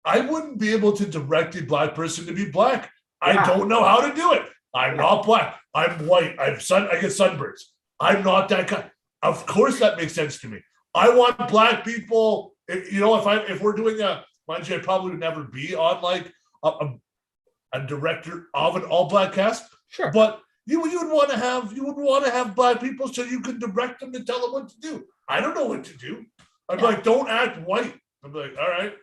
I wouldn't be able to direct a Black person to be Black. I don't know how to do it. I'm not Black. I'm white. I get sunburns. I'm not that guy. Of course, that makes sense to me. I want Black people. If we're doing mind you, I probably would never be on like a director of an all Black cast. Sure, but you would want to have Black people so you could direct them to tell them what to do. I don't know what to do. I'm like, don't act white. I'm like, all right.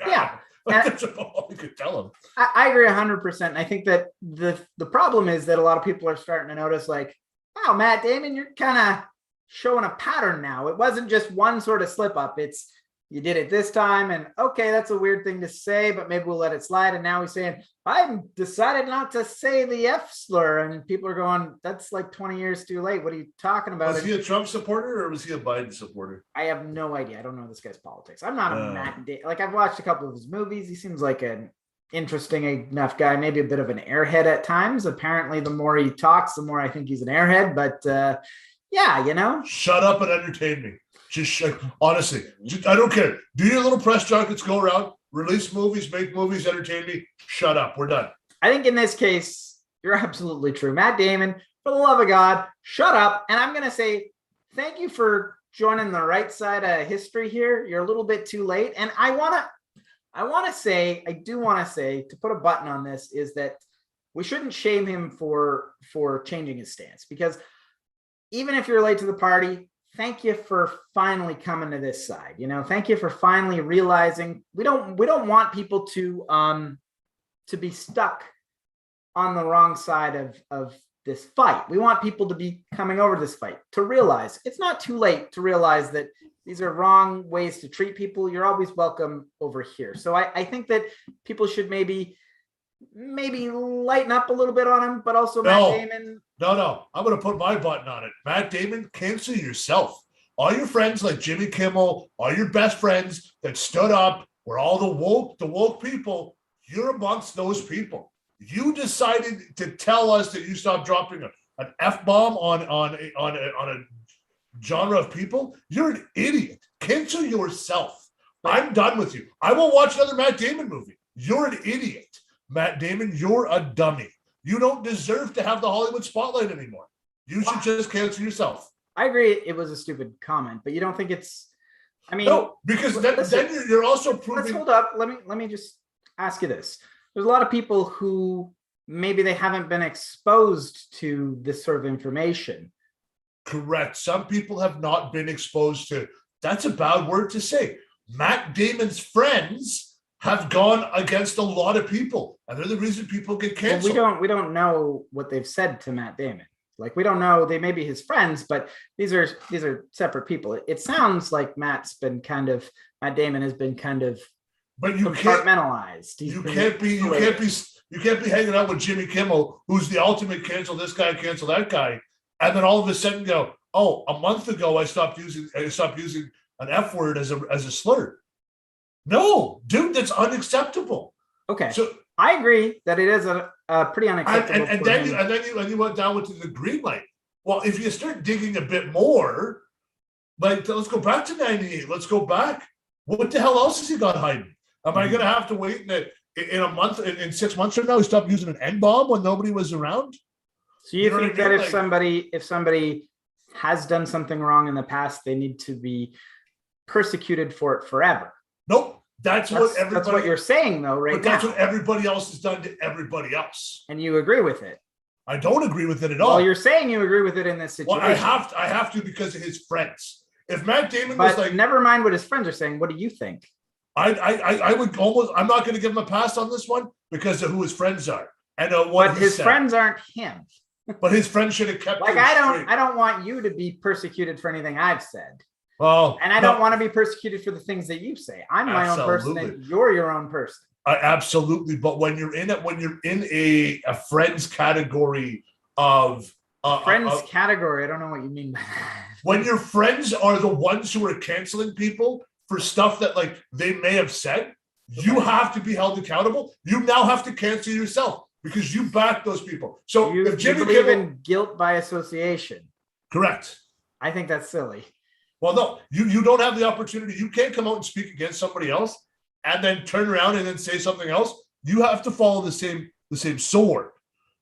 Yeah. That's all we could tell them. I agree 100%. I think that the problem is that a lot of people are starting to notice, like, wow, Matt Damon, you're kind of showing a pattern now. It wasn't just one sort of slip up. It's you did it this time, and okay, that's a weird thing to say, but maybe we'll let it slide. And now he's saying, I decided not to say the F slur, and people are going, that's like 20 years too late. What are you talking about? Was he a Trump supporter or was he a Biden supporter? I have no idea. I don't know this guy's politics. I'm not a Matt Damon. Like, I've watched a couple of his movies. He seems like an interesting enough guy, maybe a bit of an airhead at times. Apparently, the more he talks, the more I think he's an airhead. But shut up and entertain me. Just honestly, I don't care. Do your little press junkets, go around, release movies, make movies, entertain me. Shut up. We're done. I think in this case, you're absolutely true. Matt Damon, for the love of God, shut up. And I'm going to say thank you for joining the right side of history here. You're a little bit too late. And I do want to say, to put a button on this, is that we shouldn't shame him for changing his stance, because even if you're late to the party, thank you for finally coming to this side. Thank you for finally realizing we don't want people to be stuck on the wrong side of this fight. We want people to be coming over this fight, to realize it's not too late to realize that these are wrong ways to treat people. You're always welcome over here. So I think that people should maybe lighten up a little bit on him, but also Matt Damon. No. I'm going to put my button on it. Matt Damon, cancel yourself. All your friends like Jimmy Kimmel, all your best friends that stood up, were all the woke people. You're amongst those people. You decided to tell us that you stopped dropping an F-bomb on a genre of people. You're an idiot. Cancel yourself. I'm done with you. I won't watch another Matt Damon movie. You're an idiot. Matt Damon, you're a dummy. You don't deserve to have the Hollywood spotlight anymore. You should just cancel yourself. I agree it was a stupid comment, but you don't think it's, no, because then you're also proving. Let's hold up. Let me just ask you this. There's a lot of people who maybe they haven't been exposed to this sort of information. Correct. Some people have not been exposed to. That's a bad word to say. Matt Damon's friends have gone against a lot of people, and they're the reason people get canceled. Well, we don't know what they've said to Matt Damon. Like, we don't know. They may be his friends, but these are separate people. It sounds like Matt Damon has been kind of. But you compartmentalized. You can't be hanging out with Jimmy Kimmel, who's the ultimate cancel this guy, cancel that guy, and then all of a sudden go, oh, a month ago I stopped using an F word as a slur. No, dude, that's unacceptable. Okay, so I agree that it is a pretty unacceptable. And then you went down to the green light. Well, if you start digging a bit more, like, let's go back to '98. Let's go back. What the hell else has he got hiding? Am I going to have to wait in a month, in 6 months from now, he stopped using an N-bomb when nobody was around? So you think that if somebody has done something wrong in the past, they need to be persecuted for it forever? Nope. That's what you're saying, though, right? But that's what everybody else has done to everybody else. And you agree with it? I don't agree with it at all. Well, you're saying you agree with it in this situation. Well, I have to because of his friends. If Matt Damon was like, never mind what his friends are saying. What do you think? I would almost. I'm not going to give him a pass on this one because of who his friends are and what his friends aren't him. But his friends should have kept. Like, I don't want you to be persecuted for anything I've said. Well, and I don't want to be persecuted for the things that you say. I'm my own person, and you're your own person. Absolutely, but when you're in a friends category of category, I don't know what you mean by that. When your friends are the ones who are canceling people for stuff that, like, they may have said, you have to be held accountable. You now have to cancel yourself because you back those people. So if Jimmy believe in guilt by association. Correct. I think that's silly. Well, no, you don't have the opportunity. You can't come out and speak against somebody else and then turn around and then say something else. You have to follow the same sword.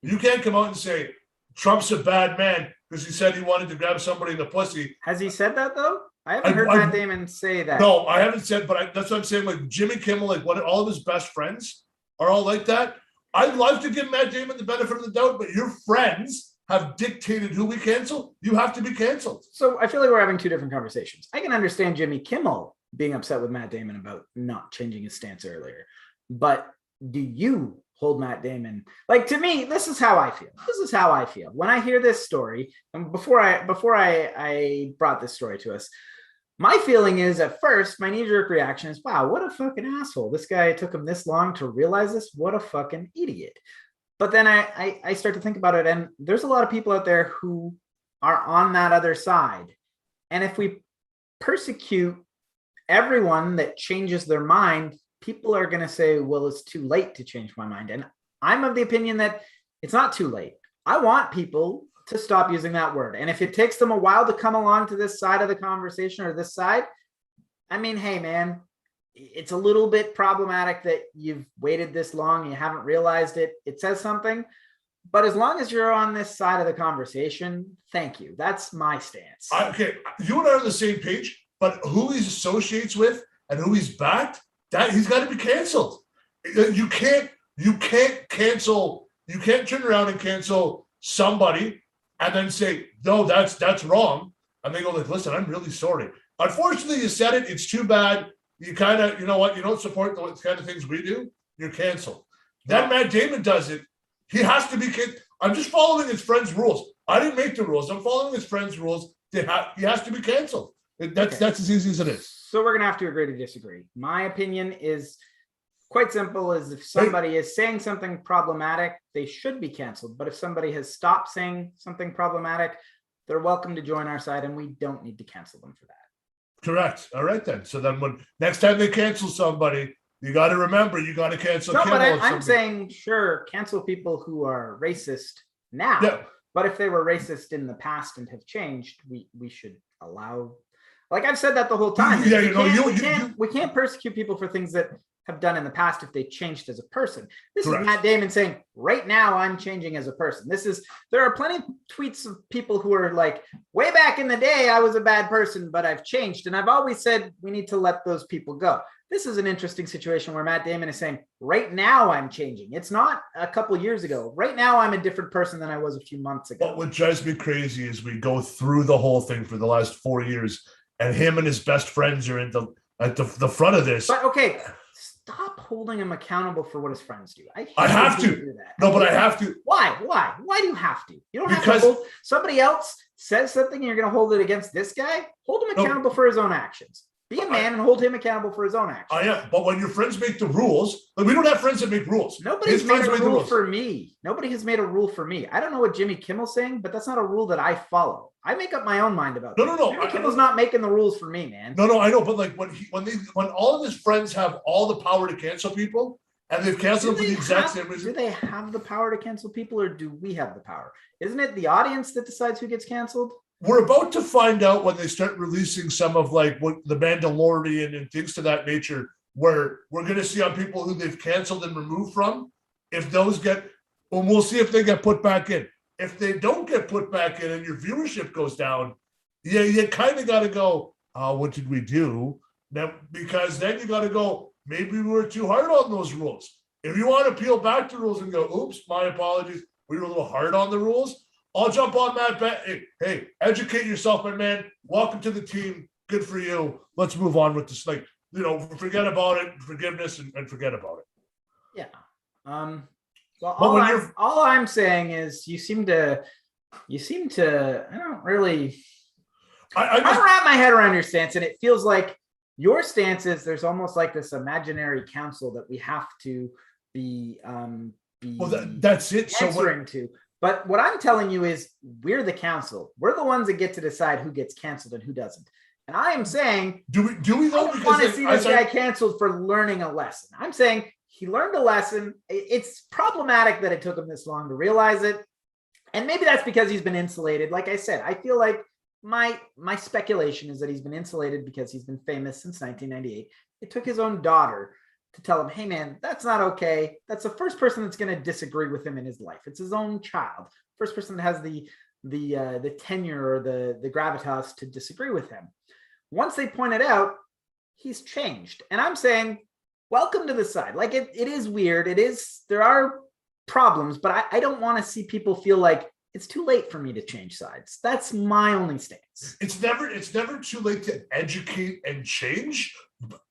You can't come out and say Trump's a bad man because he said he wanted to grab somebody in the pussy. Has he said that, though? I haven't heard Matt Damon say that. No, I haven't said, but that's what I'm saying. Like, Jimmy Kimmel, like, all of his best friends are all like that. I'd love to give Matt Damon the benefit of the doubt, but your friends have dictated who we cancel. You have to be canceled. So I feel like we're having two different conversations. I can understand Jimmy Kimmel being upset with Matt Damon about not changing his stance earlier, but do you hold Matt Damon? Like, to me, this is how I feel. When I hear this story, and before I brought this story to us, my feeling is, at first, my knee-jerk reaction is, wow, what a fucking asshole. This guy took him this long to realize this. What a fucking idiot. But then I start to think about it, and there's a lot of people out there who are on that other side. And if we persecute everyone that changes their mind, people are going to say, well, it's too late to change my mind. And I'm of the opinion that it's not too late. I want people to stop using that word. And if it takes them a while to come along to this side of the conversation or this side, I mean, hey, man, it's a little bit problematic that you've waited this long. You haven't realized it. It says something. But as long as you're on this side of the conversation, thank you. That's my stance. Okay, you and I are on the same page, but who he associates with and who he's backed, that he's got to be canceled. You can't cancel. You can't turn around and cancel somebody and then say, no, that's wrong. and they go like, listen, I'm really sorry. Unfortunately, you said it. It's too bad. You kind of, you know what? You don't support the kind of things we do. You're canceled. Then Matt Damon does it. He has to be. I'm just following his friend's rules. I didn't make the rules. I'm following his friend's rules. He has to be canceled. That's as easy as it is. So we're gonna have to agree to disagree. My opinion is quite simple: is if somebody is saying something problematic, they should be canceled. But if somebody has stopped saying something problematic, they're welcome to join our side, and we don't need to cancel them for that. Correct. All right then. So then, when next time they cancel somebody, you got to remember you got to cancel. No, but I'm saying sure, cancel people who are racist now. Yeah. But if they were racist in the past and have changed, we should allow. Like I've said that the whole time. Yeah, we can't persecute people for things that have done in the past if they changed as a person. This Correct. Is Matt Damon saying, right now I'm changing as a person. There are plenty of tweets of people who are like, way back in the day, I was a bad person, but I've changed. And I've always said we need to let those people go. This is an interesting situation where Matt Damon is saying, right now I'm changing. It's not a couple years ago. Right now I'm a different person than I was a few months ago. But what drives me crazy is we go through the whole thing for the last 4 years and him and his best friends are at the front of this. But okay, stop holding him accountable for what his friends do. I have to do that. No, but I have to. Why? Why do you have to? You don't have to hold somebody else says something and you're going to hold it against this guy. Hold him accountable for his own actions. Be a man and hold him accountable for his own actions. I am, but when your friends make the rules, like we don't have friends that make rules. Nobody's made a rule for me. Nobody has made a rule for me. I don't know what Jimmy Kimmel's saying, but that's not a rule that I follow. I make up my own mind about it. No. Jimmy Kimmel's not making the rules for me, man. No, I know, but like when all of his friends have all the power to cancel people, and they've canceled them for the exact same reason. Do they have the power to cancel people, or do we have the power? Isn't it the audience that decides who gets canceled? We're about to find out when they start releasing some of like what the Mandalorian and things to that nature, where we're going to see on people who they've canceled and removed from, if those get, well, we'll see if they get put back in. If they don't get put back in and your viewership goes down, you kind of got to go, what did we do? Now, because then you got to go, maybe we were too hard on those rules. If you want to peel back the rules and go, oops, my apologies, we were a little hard on the rules. I'll jump on that. Hey, educate yourself, my man. Welcome to the team. Good for you. Let's move on with this. Like, forget about it. Forgiveness and forget about it. Yeah. Well, all I'm saying is you seem to. I don't really. I wrap my head around your stance, and it feels like your stance is there's almost like this imaginary council that we have to be. Well, that's it. Answering to. But what I'm telling you is we're the council. We're the ones that get to decide who gets canceled and who doesn't. And I am saying, do we though? I don't want to see this guy canceled for learning a lesson. I'm saying he learned a lesson. It's problematic that it took him this long to realize it. And maybe that's because he's been insulated. Like I said, I feel like my speculation is that he's been insulated because he's been famous since 1998. It took his own daughter to tell him, hey, man, that's not okay. That's the first person that's going to disagree with him in his life. It's his own child. First person that has the tenure or the gravitas to disagree with him. Once they point it out, he's changed. And I'm saying, welcome to the side. Like it is weird. There are problems, but I don't want to see people feel like it's too late for me to change sides. That's my only stance. It's never too late to educate and change.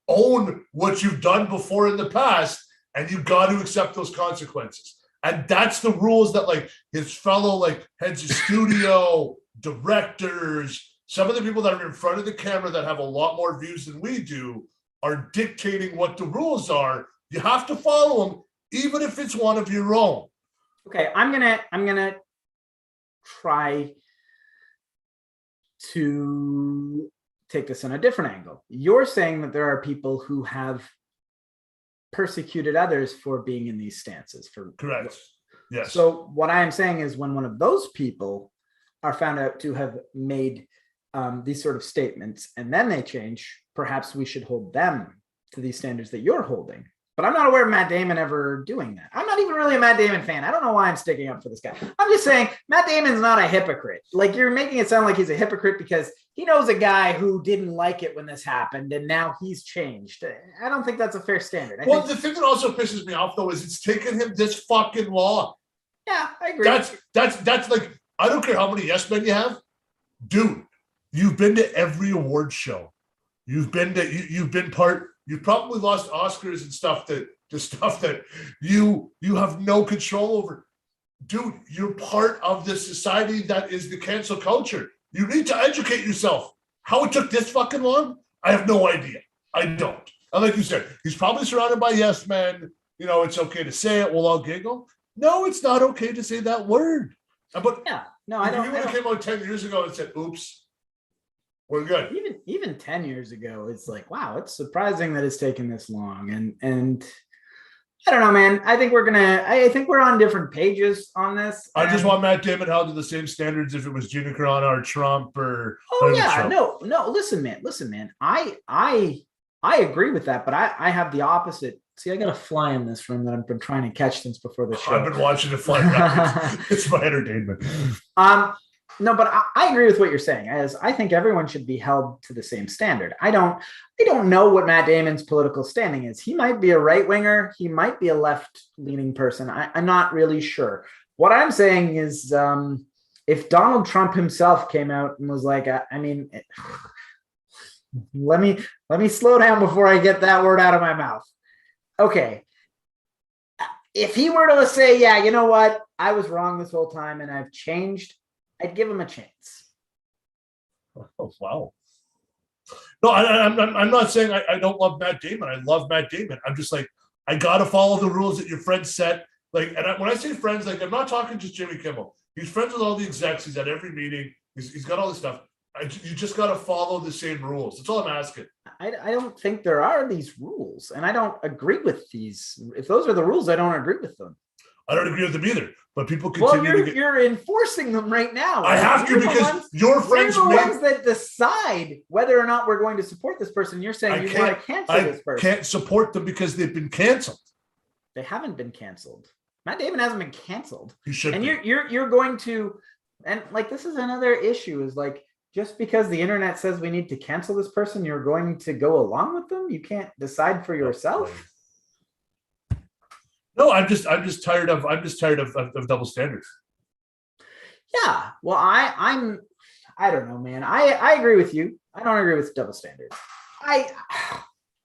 Own what you've done before in the past, and you've got to accept those consequences. And that's the rules that like his fellow like heads of studio, directors, some of the people that are in front of the camera that have a lot more views than we do are dictating what the rules are. You have to follow them, even if it's one of your own. Okay, I'm gonna try to take this on a different angle. You're saying that there are people who have persecuted others for being in these stances. Correct. Yes. So what I am saying is when one of those people are found out to have made these sort of statements and then they change, perhaps we should hold them to these standards that you're holding. But I'm not aware of Matt Damon ever doing that. I'm not even really a Matt Damon fan. I don't know why I'm sticking up for this guy. I'm just saying Matt Damon's not a hypocrite. Like you're making it sound like he's a hypocrite because he knows a guy who didn't like it when this happened and now he's changed. I don't think that's a fair standard. The thing that also pisses me off though is it's taken him this fucking long. Yeah, I agree. That's like, I don't care how many yes men you have. Dude, You've been to every award show. You've been to you've been part. You've probably lost Oscars and stuff that you have no control over. Dude, you're part of the society that is the cancel culture. You need to educate yourself. How it took this fucking long, I have no idea. I don't. And like you said, he's probably surrounded by yes men. You know, it's okay to say it. We'll all giggle. No, it's not okay to say that word. But yeah, no, I don't. If you would have came out 10 years ago and said, "Oops, we're good." Even 10 years ago, it's like, wow, it's surprising that it's taken this long. And I don't know, man. I think we're on different pages on this. I just want Matt Damon held to the same standards if it was Gina Carano or Trump or. Oh yeah, Trump. No. Listen, man. I agree with that, but I have the opposite. See, I got a fly in this room that I've been trying to catch since before the show. I've been watching it fly around. It's my entertainment. No, but I agree with what you're saying. As I think everyone should be held to the same standard. I don't know what Matt Damon's political standing is. He might be a right winger. He might be a left leaning person. I'm not really sure. What I'm saying is, if Donald Trump himself came out and was like, let me slow down before I get that word out of my mouth. Okay. If he were to say, yeah, you know what? I was wrong this whole time and I've changed, I'd give him a chance. Oh, wow. No, I'm not saying I don't love Matt Damon. I love Matt Damon. I'm just like, I got to follow the rules that your friends set. Like, and when I say friends, like, I'm not talking just Jimmy Kimmel. He's friends with all the execs. He's at every meeting. He's got all this stuff. You just got to follow the same rules. That's all I'm asking. I don't think there are these rules, and I don't agree with these. If those are the rules, I don't agree with them. I don't agree with them either. But people continue you're enforcing them right now. I have to because your friends are the ones that decide whether or not we're going to support this person. You're saying you want to cancel this person. I can't support them because they've been canceled. They haven't been canceled. Matt Damon hasn't been canceled. He should. And you're going to, and like this is another issue. Is like just because the internet says we need to cancel this person, you're going to go along with them. You can't decide for yourself. No, I'm just tired of double standards. Yeah, well, I don't know, man. I agree with you. I don't agree with double standards.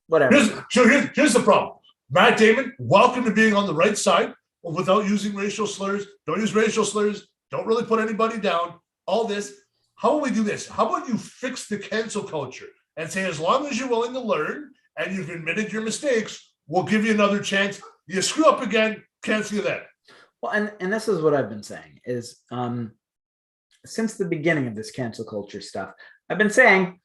Whatever. Here's the problem. Matt Damon, welcome to being on the right side without using racial slurs. Don't use racial slurs. Don't really put anybody down. All this. How will we do this? How about you fix the cancel culture and say, as long as you're willing to learn and you've admitted your mistakes, we'll give you another chance. You screw up again, cancel you then. Well, and this is what I've been saying is since the beginning of this cancel culture stuff, I've been saying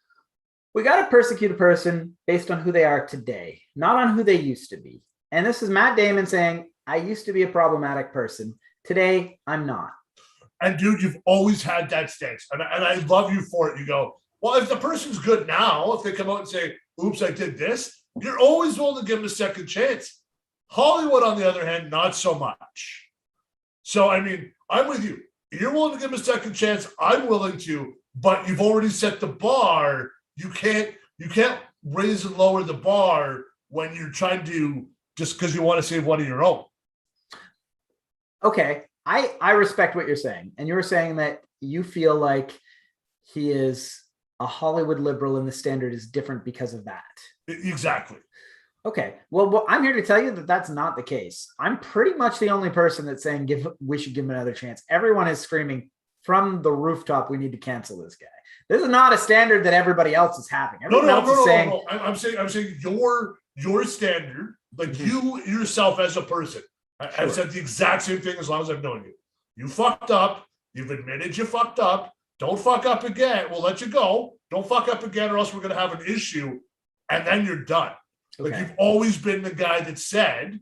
we got to persecute a person based on who they are today, not on who they used to be. And this is Matt Damon saying, I used to be a problematic person. Today, I'm not. And dude, you've always had that stance. And I love you for it. You go, well, if the person's good now, if they come out and say, oops, I did this, you're always willing to give them a second chance. Hollywood, on the other hand, not so much. So, I mean, I'm with you. You're willing to give them a second chance. I'm willing to, but you've already set the bar. You can't raise and lower the bar when you're trying to, just because you want to save one of your own. Okay. I respect what you're saying. And you're saying that you feel like he is a Hollywood liberal and the standard is different because of that. Exactly. Okay. Well, I'm here to tell you that that's not the case. I'm pretty much the only person that's saying we should give him another chance. Everyone is screaming from the rooftop, we need to cancel this guy. This is not a standard that everybody else is having. Everyone else is saying. No. I'm saying your standard, like you yourself as a person. Sure. I've said the exact same thing as long as I've known you. You fucked up. You've admitted you fucked up. Don't fuck up again. We'll let you go. Don't fuck up again, or else we're going to have an issue, and then you're done. Okay. Like you've always been the guy that said,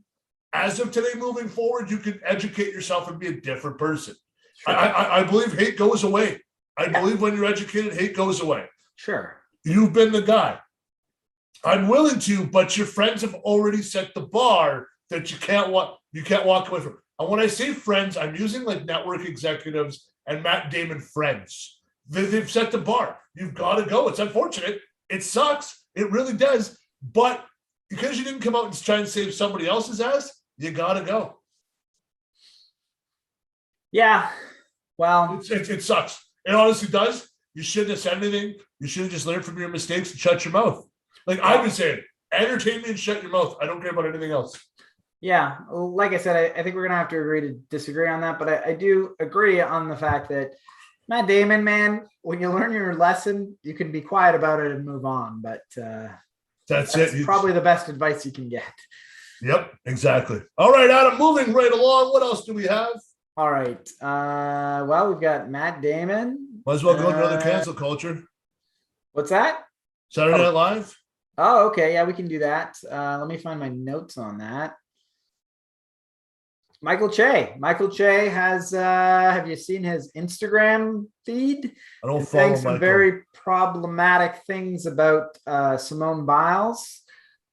as of today, moving forward, you can educate yourself and be a different person. Sure. I believe hate goes away. I believe when you're educated, hate goes away. Sure. You've been the guy. I'm willing to, but your friends have already set the bar that you can't walk away from. And when I say friends, I'm using like network executives and Matt Damon friends. They've set the bar. You've got to go. It's unfortunate. It sucks. It really does. But because you didn't come out and try and save somebody else's ass, you got to go. Yeah. Well, it sucks. It honestly does. You shouldn't have said anything. You should have just learned from your mistakes and shut your mouth. Like I've been saying, entertain me and shut your mouth. I don't care about anything else. Yeah, like I said, I think we're gonna have to agree to disagree on that, but I do agree on the fact that Matt Damon, man, when you learn your lesson, you can be quiet about it and move on. But that's it. Probably the best advice you can get. Yep, exactly. All right, Adam, moving right along. What else do we have? All right. Well, we've got Matt Damon. Might as well go to another cancel culture. What's that? Saturday Night Live. Oh, okay. Yeah, we can do that. Let me find my notes on that. Michael Che. Michael Che has, have you seen his Instagram feed? I don't He's follow saying some Michael. very problematic things about Simone Biles.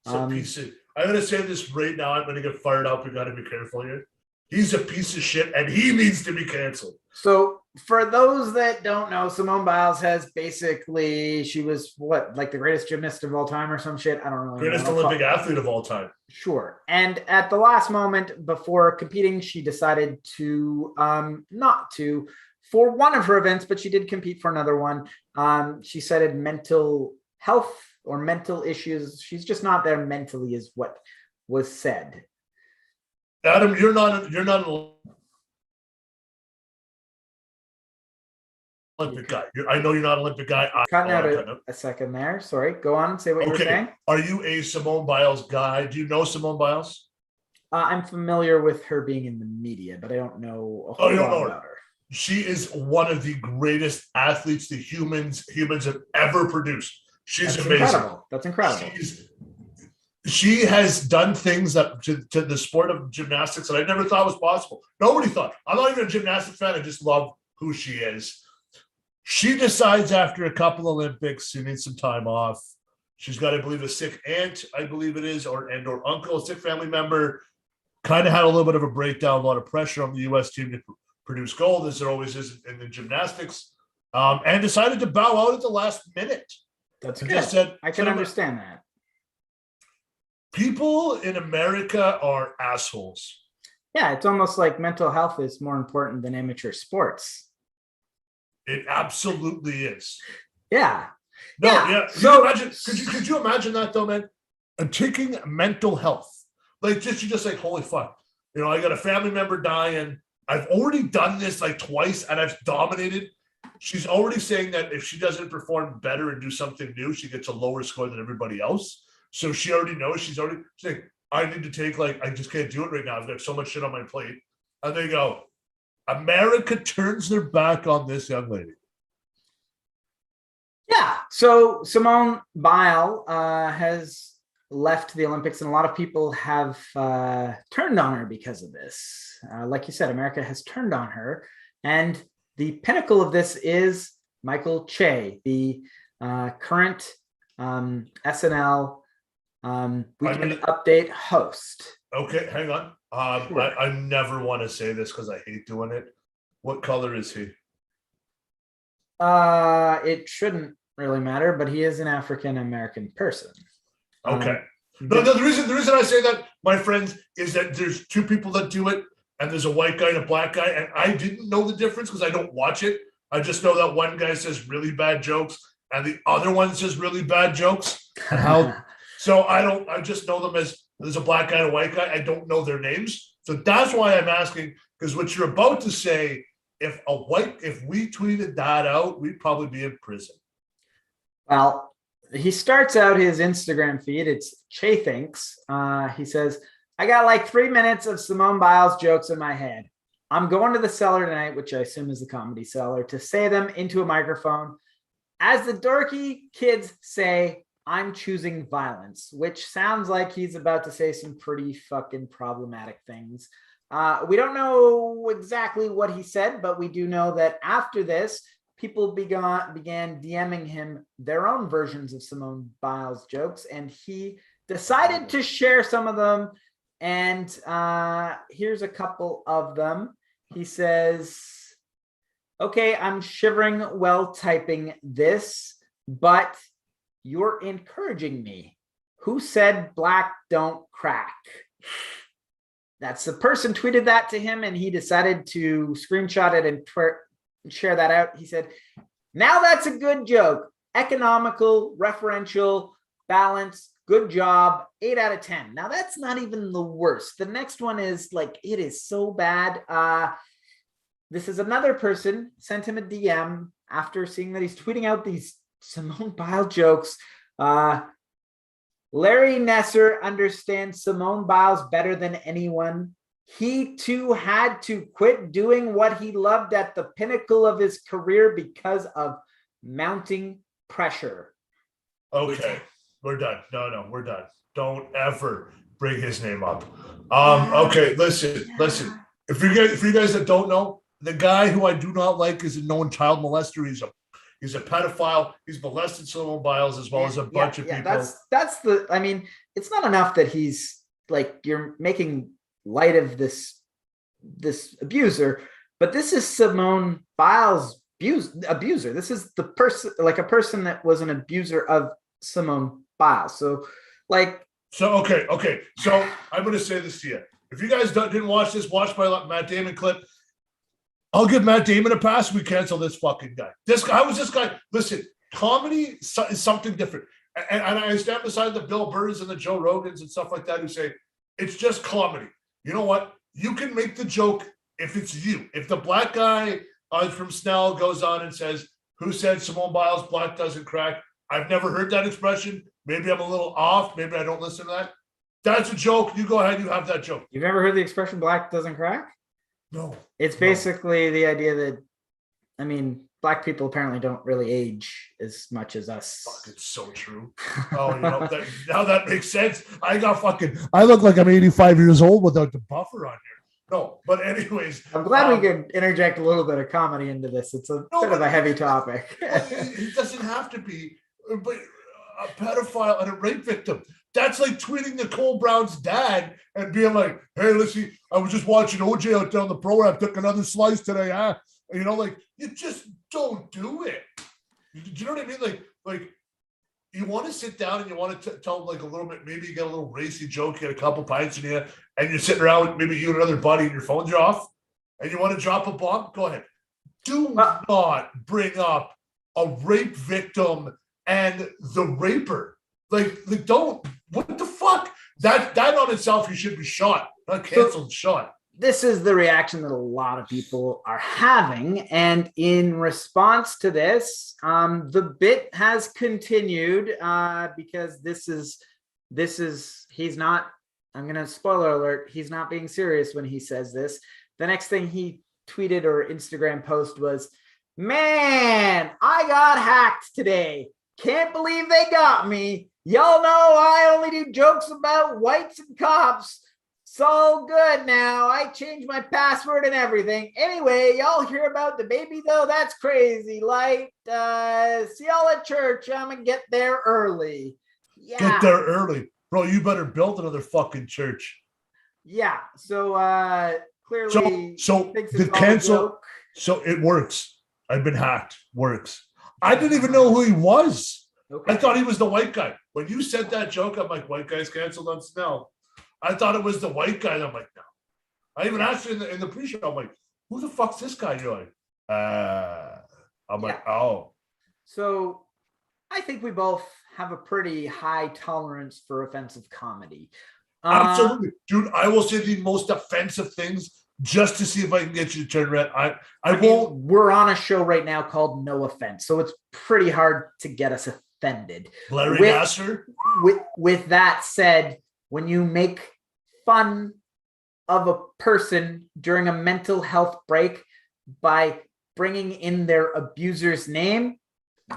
I'm going to say this right now. I'm going to get fired up. We got to be careful here. He's a piece of shit and he needs to be canceled. So for those that don't know, Simone Biles has basically, she was what, like the greatest gymnast of all time or some shit? I don't really Greatest know. Olympic athlete of all time. Sure. And at the last moment before competing, she decided to not to for one of her events, but she did compete for another one. She cited mental health or mental issues. She's just not there mentally is what was said. Adam, you're not an Olympic guy. I know you're not an Olympic guy. Cutting out a second there. Sorry. Go on and say what you were saying. Are you a Simone Biles guy? Do you know Simone Biles? I'm familiar with her being in the media, but I don't know a whole lot about her. She is one of the greatest athletes the humans have ever produced. She's amazing. Incredible. That's incredible. She has done things that to the sport of gymnastics that I never thought was possible. Nobody thought. I'm not even a gymnastics fan. I just love who she is. She decides after a couple Olympics, she needs some time off. She's got, I believe, a sick aunt, I believe it is, or uncle, a sick family member. Kind of had a little bit of a breakdown, a lot of pressure on the U.S. team to produce gold, as there always is in the gymnastics, and decided to bow out at the last minute. That's good. Just said, I can understand that. People in America are assholes. Yeah, it's almost like mental health is more important than amateur sports. It absolutely is. Yeah. No, yeah. Could you imagine that though, man? And taking mental health. Like you're just like, holy fuck. You know, I got a family member dying. I've already done this like twice and I've dominated. She's already saying that if she doesn't perform better and do something new, she gets a lower score than everybody else. So she already knows she's saying, I need to take I just can't do it right now. I've got so much shit on my plate. And they go, America turns their back on this young lady. Yeah. So Simone Biles has left the Olympics, and a lot of people have turned on her because of this. Like you said, America has turned on her. And the pinnacle of this is Michael Che, the current SNL Weekend Update host. Okay, hang on. Sure. I never want to say this because I hate doing it. What color is he? It shouldn't really matter, but he is an African American person. Okay. No, the reason I say that, my friends, is that there's two people that do it, and there's a white guy and a black guy, and I didn't know the difference because I don't watch it. I just know that one guy says really bad jokes, and the other one says really bad jokes. And how? So I just know them as there's a black guy and a white guy. I don't know their names. So that's why I'm asking, because what you're about to say, if we tweeted that out, we'd probably be in prison. Well, he starts out his Instagram feed. It's Che Thinks. He says, I got like 3 minutes of Simone Biles jokes in my head. I'm going to the cellar tonight, which I assume is the Comedy Cellar, to say them into a microphone. As the dorky kids say, I'm choosing violence, which sounds like he's about to say some pretty fucking problematic things. We don't know exactly what he said, but we do know that after this, people began DMing him their own versions of Simone Biles jokes, and he decided to share some of them. And here's a couple of them. He says, okay, I'm shivering while typing this, but you're encouraging me. Who said black don't crack? That's the person tweeted that to him, and he decided to screenshot it and share that out. He said, Now that's a good joke. Economical, referential, balance, good job, 8 out of 10. Now that's not even the worst. The next one is like, it is so bad. This is another person sent him a DM after seeing that he's tweeting out these Simone Biles jokes. Larry Nesser understands Simone Biles better than anyone. He too had to quit doing what he loved at the pinnacle of his career because of mounting pressure. Okay, we're done. No, we're done. Don't ever bring his name up. Okay, listen. If you guys that don't know, the guy who I do not like is a known child molester. He's a pedophile. He's molested Simone Biles as well as a bunch of people. That's the. I mean, it's not enough that he's like, you're making light of this abuser, but this is Simone Biles abuser. This is the person, like a person that was an abuser of Simone Biles. So okay. So I'm going to say this to you. If you guys didn't watch this, watch my Matt Damon clip. I'll give Matt Damon a pass. We cancel this fucking guy. This guy. Listen, comedy is something different. And I stand beside the Bill Burrs and the Joe Rogans and stuff like that who say it's just comedy. You know what? You can make the joke if it's you. If the black guy from Snell goes on and says, who said Simone Biles black doesn't crack? I've never heard that expression. Maybe I'm a little off. Maybe I don't listen to that. That's a joke. You go ahead. You have that joke. You've never heard the expression black doesn't crack? No. It's basically the idea that, I mean, black people apparently don't really age as much as us. Fuck, it's so true. Oh, now that makes sense. I look like I'm 85 years old without the buffer on here. No, but anyways. I'm glad we could interject a little bit of comedy into this. It's a bit of a heavy topic. It doesn't have to be, but a pedophile and a rape victim. That's like tweeting Nicole Brown's dad and being like, hey, listen, I was just watching OJ out there on the program, took another slice today, huh? You know, like, you just don't do it. Do you know what I mean? Like you want to sit down and you want to tell like a little bit, maybe you get a little racy joke, you get a couple pints in you, and you're sitting around with maybe you and another buddy and your phones are off, and you want to drop a bomb, go ahead. Do not bring up a rape victim and the raper. Like don't, what the fuck? That on itself, you should be shot, not canceled, shot. This is the reaction that a lot of people are having. And in response to this, the bit has continued because he's not, I'm going to spoiler alert, he's not being serious when he says this. The next thing he tweeted or Instagram post was, man, I got hacked today. Can't believe they got me. Y'all know I only do jokes about whites and cops. So good now. I changed my password and everything. Anyway, y'all hear about the baby though? That's crazy. Like, see y'all at church. I'm gonna get there early. Yeah. Get there early. Bro, you better build another fucking church. Yeah. So clearly so the cancel. So it works. I've been hacked. Works. I didn't even know who he was. Okay. I thought he was the white guy. When you said that joke, I'm like, white guy's canceled on Snell. I thought it was the white guy. And I'm like, no. I even asked you in the pre-show, I'm like, who the fuck's this guy? You're like, I'm like, oh. So I think we both have a pretty high tolerance for offensive comedy. Absolutely. Dude, I will say the most offensive things just to see if I can get you to turn red. I won't. We're on a show right now called No Offense, so it's pretty hard to get us offended. Larry Nasser? With that said, when you make fun of a person during a mental health break by bringing in their abuser's name,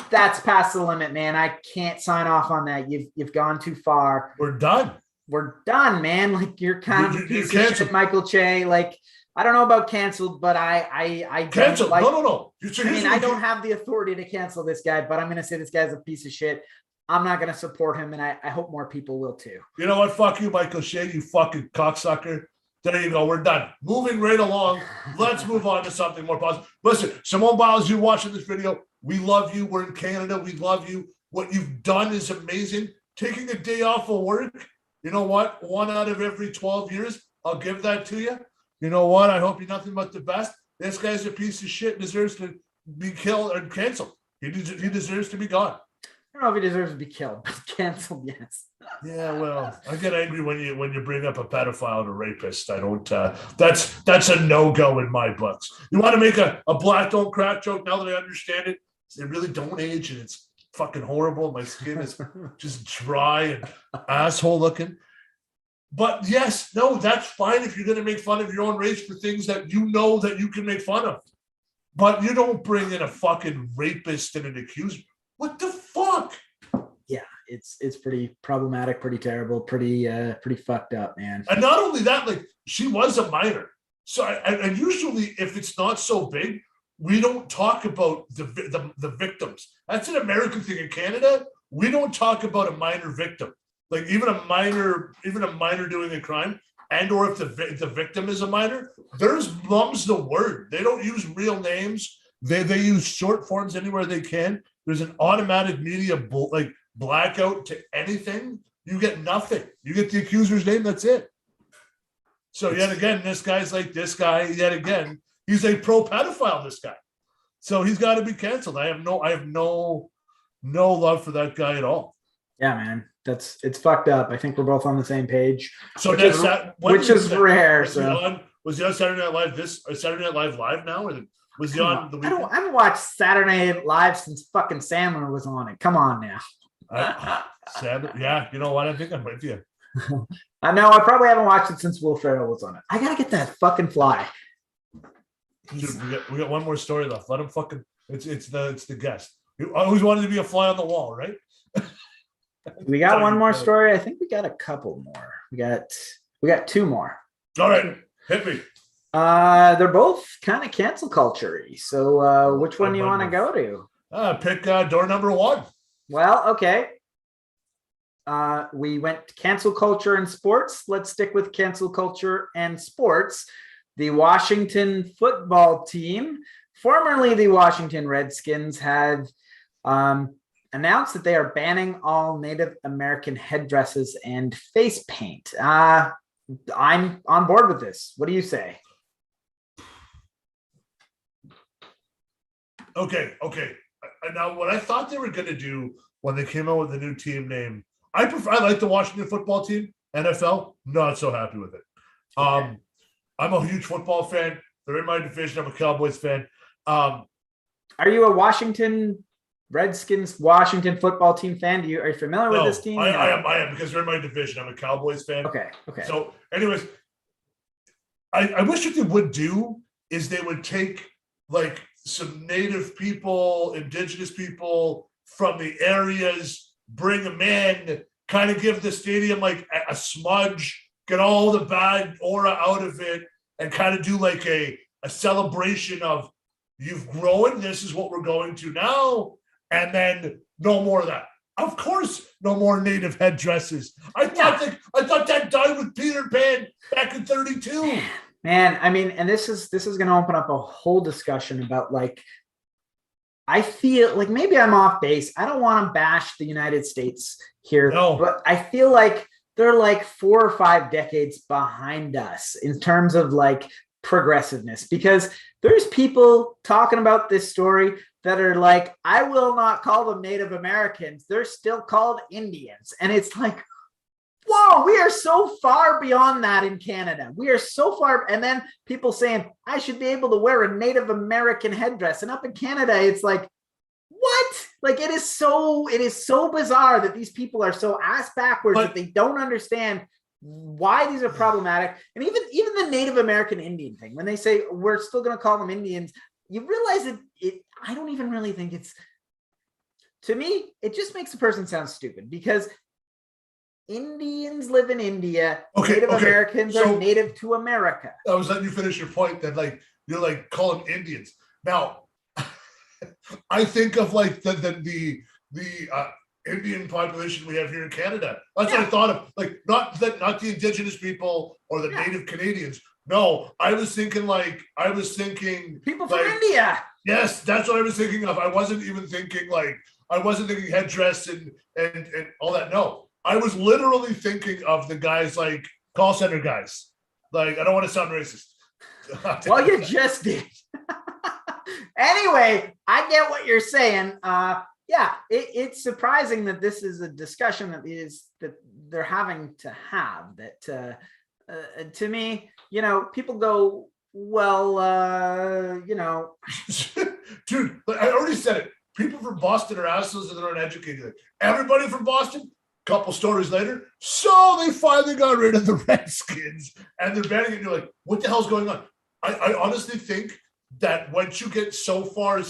that's past the limit, man. I can't sign off on that. You've gone too far. We're done. We're done, man. Like, you're kind of a piece of shit, Michael Che. Like, I don't know about canceled, but I canceled. Like, no. I don't have the authority to cancel this guy, but I'm going to say this guy's a piece of shit. I'm not going to support him, and I hope more people will too. You know what? Fuck you, Michael Che, you fucking cocksucker. There you go. We're done. Moving right along. Let's move on to something more positive. Listen, Simone Biles, you're watching this video. We love you. We're in Canada. We love you. What you've done is amazing. Taking a day off of work, you know what? 1 out of every 12 years, I'll give that to you. You know what? I hope you're nothing but the best. This guy's a piece of shit and deserves to be killed or canceled. He deserves to be gone. I don't know if he deserves to be killed, but canceled, yes. Yeah, well, I get angry when you bring up a pedophile and a rapist. I don't. That's a no-go in my books. You want to make a black don't crack joke? Now that I understand it, they really don't age, and it's fucking horrible. My skin is just dry and asshole looking. But yes, no, that's fine if you're going to make fun of your own race for things that you know that you can make fun of. But you don't bring in a fucking rapist and an accuser. What the fuck? Yeah, it's pretty problematic, pretty terrible, pretty fucked up, man. And not only that, like she was a minor. So and usually if it's not so big, we don't talk about the victims. That's an American thing. In Canada, we don't talk about a minor victim. Like even a minor doing a crime, and or if the victim is a minor, there's mum's the word. They don't use real names. They use short forms anywhere they can. There's an automatic media blackout to anything. You get nothing. You get the accuser's name. That's it. So yet again, this guy's like this guy. Yet again, he's a pro pedophile. This guy, so he's got to be canceled. I have no love for that guy at all. Yeah, man, it's fucked up. I think we're both on the same page. So which is rare. Was he on Saturday Night Live? Saturday Night Live live now, or was he on the weekend? I haven't watched Saturday Night Live since fucking Sandler was on it. Come on now. Yeah, you know what? I think I'm with you. I know. I probably haven't watched it since Will Ferrell was on it. I gotta get that fucking fly. Dude, we got one more story left. Let him fucking. It's the guest. You always wanted to be a fly on the wall, right? We got one more story. I think we got a couple more. We got two more. All right, hit me. They're both kind of cancel culture-y. So which one do you want to go to? Pick door number one. Well, okay. We went to cancel culture and sports. Let's stick with cancel culture and sports. The Washington football team, formerly the Washington Redskins, had announced that they are banning all Native American headdresses and face paint. I'm on board with this. What do you say? Okay. Now, what I thought they were going to do when they came out with the new team name, I like the Washington football team, NFL. Not so happy with it. Okay. I'm a huge football fan. They're in my division. I'm a Cowboys fan. Are you a Washington Redskins Washington football team fan? Are you familiar with this team? I am because they're in my division. I'm a Cowboys fan. Okay. So, anyways, I wish what they would do is they would take like some native people, indigenous people from the areas, bring them in, kind of give the stadium like a smudge, get all the bad aura out of it, and kind of do like a celebration of you've grown. This is what we're going to now. And then no more of that. Of course, no more native headdresses. I thought that died with Peter Pan back in 32. Man, I mean, and this is going to open up a whole discussion about like, I feel like maybe I'm off base. I don't want to bash the United States here, but I feel like they're like 4 or 5 decades behind us in terms of like progressiveness, because there's people talking about this story that are like, I will not call them Native Americans. They're still called Indians. And it's like, whoa, we are so far beyond that in Canada. We are so far. And then people saying, I should be able to wear a Native American headdress. And up in Canada, it's like, what? Like, it is so bizarre that these people are so ass backwards that they don't understand why these are problematic. And even the Native American Indian thing, when they say we're still going to call them Indians, you realize that I don't even really think to me, it just makes a person sound stupid, because Indians live in India. Native Americans are native to America. I was letting you finish your point that like you're like call them Indians. Now, I think of like the Indian population we have here in Canada. That's what I thought of. Like not the indigenous people or the native Canadians. No, I was thinking people from India. Yes, that's what I was thinking of. I wasn't thinking headdress and all that. No, I was literally thinking of the guys like call center guys. Like, I don't want to sound racist. Well, you just did. Anyway, I get what you're saying. Yeah, it's surprising that this is a discussion that they're having to have. That to me, people go, well, dude. I already said it. People from Boston are assholes and they're uneducated. Everybody from Boston. Couple stories later, so they finally got rid of the Redskins and they're betting, and you're like, what the hell's going on? I honestly think that once you get so far,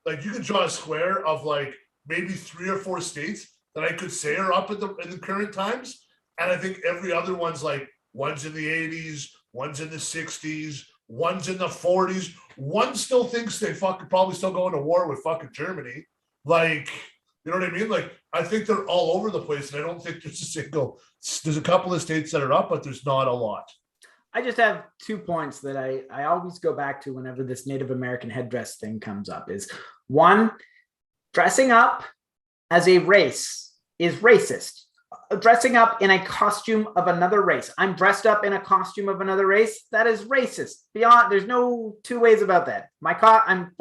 like you could draw a square of like maybe 3 or 4 states that I could say are up in the current times, and I think every other one's like one's in the 80s, one's in the 60s, one's in the 40s, one still thinks they probably still going to war with fucking Germany, like. You know what I mean? Like, I think they're all over the place, and I don't think there's a couple of states that are up, but there's not a lot. I just have 2 points that I always go back to whenever this Native American headdress thing comes up is, one, dressing up as a race is racist. Dressing up in a costume of another race. I'm dressed up in a costume of another race. That is racist. There's no 2 ways about that. I'm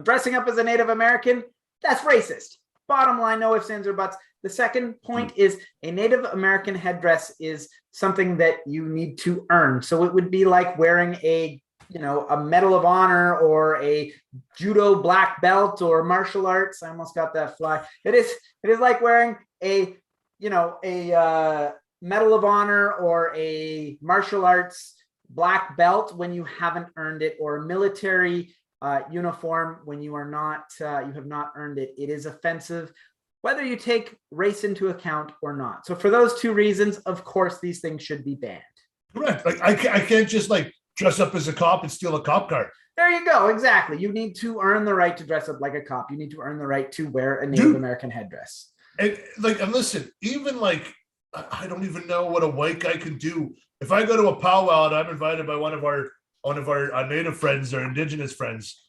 dressing up as a Native American. That's racist. Bottom line, no ifs, ands, or buts. The second point is a Native American headdress is something that you need to earn. So it would be like wearing a Medal of Honor or a judo black belt or martial arts. I almost got that fly. It is like wearing a Medal of Honor or a martial arts black belt when you haven't earned it, or a military uniform when you have not earned it. It is offensive, whether you take race into account or not. So for those 2 reasons, of course, these things should be banned. Correct. Like I can't just like dress up as a cop and steal a cop car. There you go. Exactly. You need to earn the right to dress up like a cop. You need to earn the right to wear a Native American headdress. And listen, even like, I don't even know what a white guy can do. If I go to a powwow and I'm invited by one of our Native friends or Indigenous friends,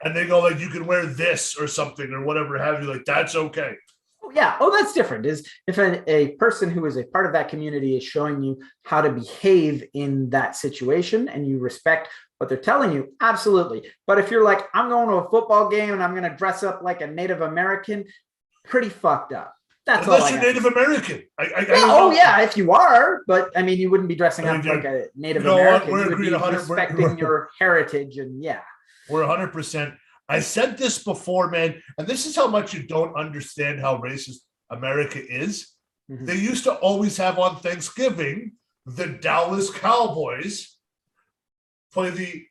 and they go like, you can wear this or something or whatever have you, like, that's okay. Oh, yeah. Oh, that's different. Is if a person who is a part of that community is showing you how to behave in that situation and you respect what they're telling you, absolutely. But if you're like, I'm going to a football game and I'm going to dress up like a Native American, pretty fucked up. That's unless you're Native American. Yeah, if you are, but I mean, you wouldn't be dressing up like a Native American. You would be respecting your heritage, and yeah. We're 100%. I said this before, man, and this is how much you don't understand how racist America is. Mm-hmm. They used to always have on Thanksgiving the Dallas Cowboys play the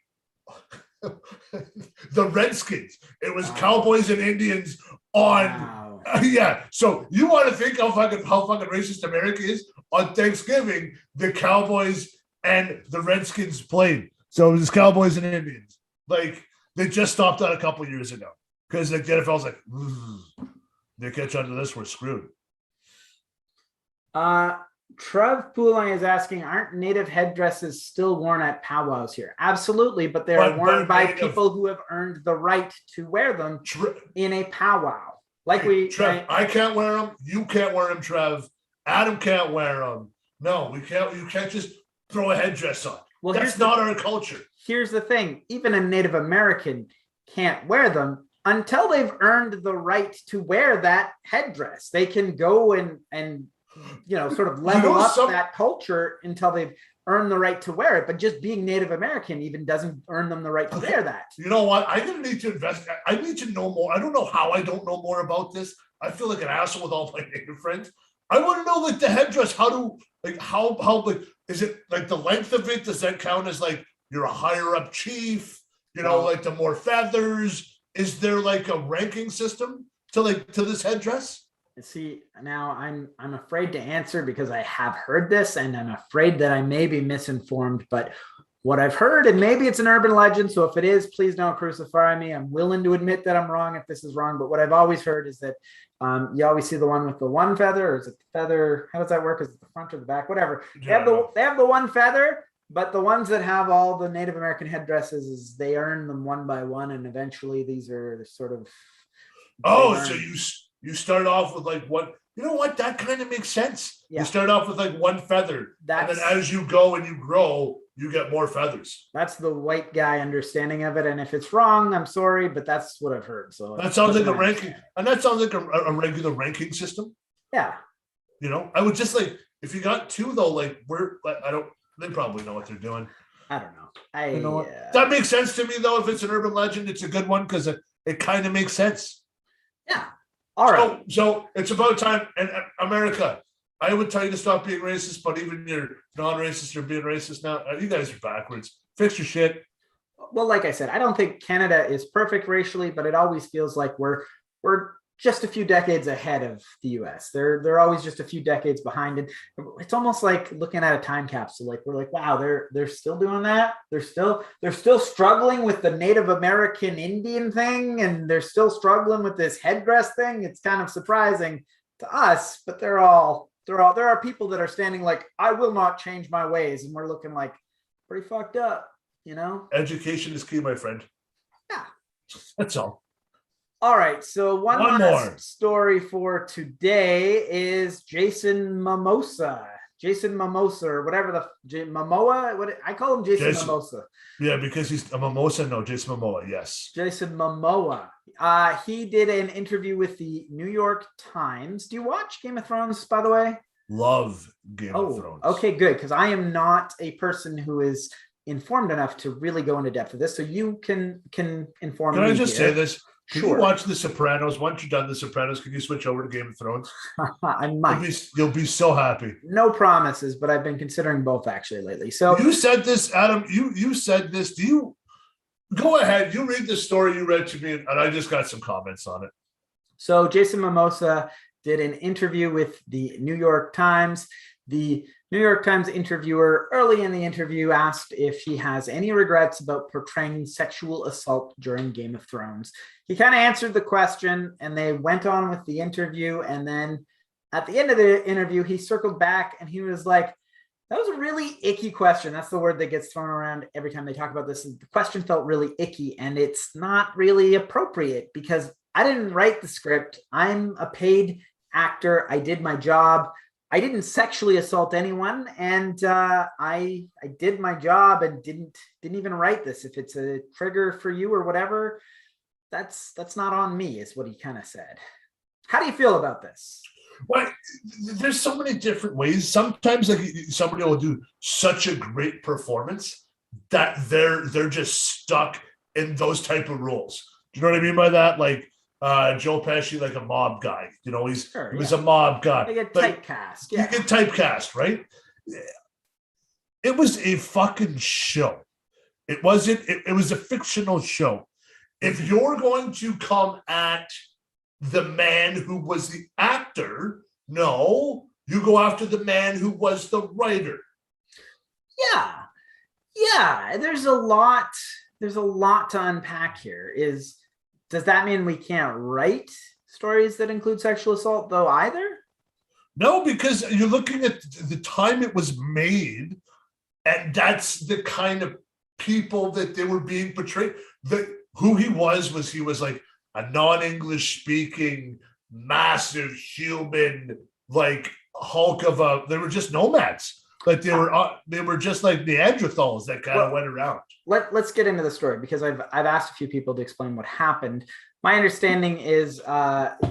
Redskins. It was Cowboys and Indians on. Wow. Yeah, so you want to think how fucking racist America is? On Thanksgiving, the Cowboys and the Redskins played. So it was Cowboys and Indians. Like, they just stopped that a couple years ago because like the NFL's like, they catch on to this, we're screwed. Trev Pouling is asking, aren't Native headdresses still worn at powwows here? Absolutely, but they're worn by people who have earned the right to wear them in a powwow. Trev, I can't wear them. You can't wear them, Trev. Adam can't wear them. No, we can't. You can't just throw a headdress on. Well, that's not our culture. Here's the thing. Even a Native American can't wear them until they've earned the right to wear that headdress. They can go and sort of level up that culture until they've earned the right to wear it. But just being Native American even doesn't earn them the right to wear that. You know what? I'm going to need to invest. I need to know more. I don't know how I don't know more about this. I feel like an asshole with all my Native friends. I want to know like the headdress. How is it like the length of it? Does that count as like you're a higher up chief? Like the more feathers. Is there like a ranking system to this headdress? See, now I'm afraid to answer because I have heard this and I'm afraid that I may be misinformed, but what I've heard, and maybe it's an urban legend, so if it is, please don't crucify me. I'm willing to admit that I'm wrong if this is wrong, but what I've always heard is that you always see the one with the one feather, or is it the feather? How does that work? Is it the front or the back? Whatever. Yeah. They have the one feather, but the ones that have all the Native American headdresses, is they earn them one by one, and eventually these are sort of. Oh, so you start off with like what? You know what? That kind of makes sense. Yeah. You start off with like one feather, and then as you go and you grow, you get more feathers. That's the white guy understanding of it. And if it's wrong, I'm sorry, but that's what I've heard. So that sounds like a ranking, and that sounds like a regular ranking system. Yeah. You know, I would just like, if you got two though, like they probably know what they're doing. I don't know. You know what? That makes sense to me though. If it's an urban legend, it's a good one because it kind of makes sense. Yeah. All right. So it's about time. And America, I would tell you to stop being racist, but even you're non-racist, you're being racist now. You guys are backwards. Fix your shit. Well, like I said, I don't think Canada is perfect racially, but it always feels like we're just a few decades ahead of the US. They're always just a few decades behind. And it's almost like looking at a time capsule. Like we're like, wow, they're still doing that. They're still struggling with the Native American Indian thing, and they're still struggling with this headdress thing. It's kind of surprising to us, but there are people that are standing like, I will not change my ways. And we're looking like pretty fucked up, you know? Education is key, my friend. Yeah. That's all. All right, so one last more story for today is Jason Momoa, or whatever Momoa. What I call him, Jason Momoa. Yeah, because he's a mimosa. No, Jason Momoa. Yes, Jason Momoa. He did an interview with the New York Times. Do you watch Game of Thrones, by the way? Love Game of Thrones. Okay, good, because I am not a person who is informed enough to really go into depth of this. So you can inform me. Can I just say this? Can Sure. you watch The Sopranos? Once you're done The Sopranos, can you switch over to Game of Thrones? I might. You'll be so happy. No promises, but I've been considering both actually lately. So you said this, Adam. You said this. Do you go ahead? You read the story you read to me, and I just got some comments on it. So Jason Momoa did an interview with the New York Times. The New York Times interviewer early in the interview asked if he has any regrets about portraying sexual assault during Game of Thrones. He kind of answered the question and they went on with the interview. And then at the end of the interview, he circled back and he was like, that was a really icky question. That's the word that gets thrown around every time they talk about this. The question felt really icky and it's not really appropriate because I didn't write the script. I'm a paid actor. I did my job. I didn't sexually assault anyone, and I did my job and didn't even write this. If it's a trigger for you or whatever, that's not on me, is what he kind of said. How do you feel about this? Well, there's so many different ways. Sometimes like somebody will do such a great performance that they're just stuck in those type of roles. Do you know what I mean by that? Like Joe Pesci, like a mob guy. You know, he was a mob guy. They get typecast. You get typecast, right? It was a fucking show. It wasn't. It was a fictional show. If you're going to come at the man who was the actor, no, you go after the man who was the writer. Yeah. There's a lot to unpack here. Does that mean we can't write stories that include sexual assault though either? No, because you're looking at the time it was made, and that's the kind of people that they were being portrayed. Who he was like a non-English speaking, massive human, like Hulk of a. They were just nomads. Like they were just like Neanderthals that kind of went around. Let's get into the story because I've asked a few people to explain what happened. My understanding is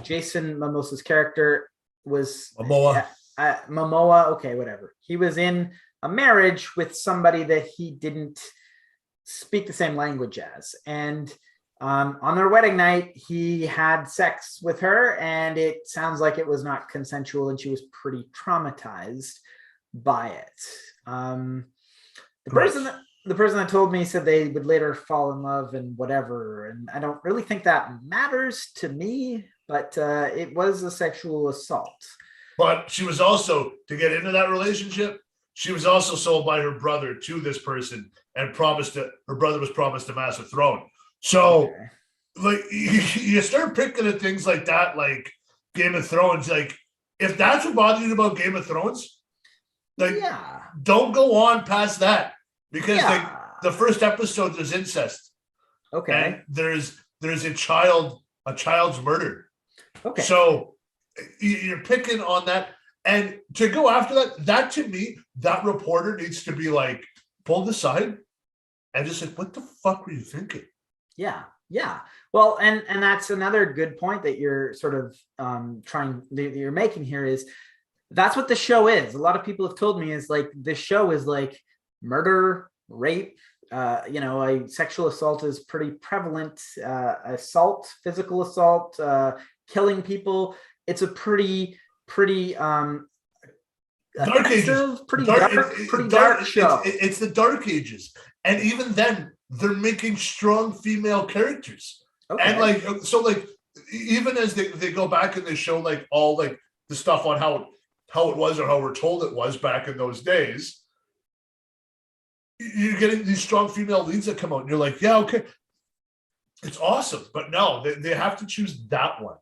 Jason Momoa's character was Momoa. Okay, whatever. He was in a marriage with somebody that he didn't speak the same language as, and on their wedding night, he had sex with her, and it sounds like it was not consensual, and she was pretty traumatized by it. The person that told me said they would later fall in love and whatever, and I don't really think that matters to me, but it was a sexual assault. But she was also, to get into that relationship, she was also sold by her brother to this person and her brother was promised a massive throne. So okay. Like you start picking at things like that, like Game of Thrones, like if that's what bothers you about Game of Thrones, like don't go on past that because like the first episode there's incest. Okay. And there's a child's murder. Okay. So you're picking on that. And to go after that to me, that reporter needs to be like pulled aside and just like, what the fuck were you thinking? Yeah. Yeah. Well, and that's another good point that you're sort of you're making here is that's what the show is. A lot of people have told me is like the show is like murder, rape, a sexual assault is pretty prevalent, assault, physical assault, killing people. It's a pretty Dark Ages, pretty dark show. It's the Dark Ages, and even then, they're making strong female characters, and like so, like even as they go back and they show like all like the stuff on how it was or how we're told it was back in those days, you're getting these strong female leads that come out, and you're like, yeah, okay, it's awesome, but no, they have to choose that one,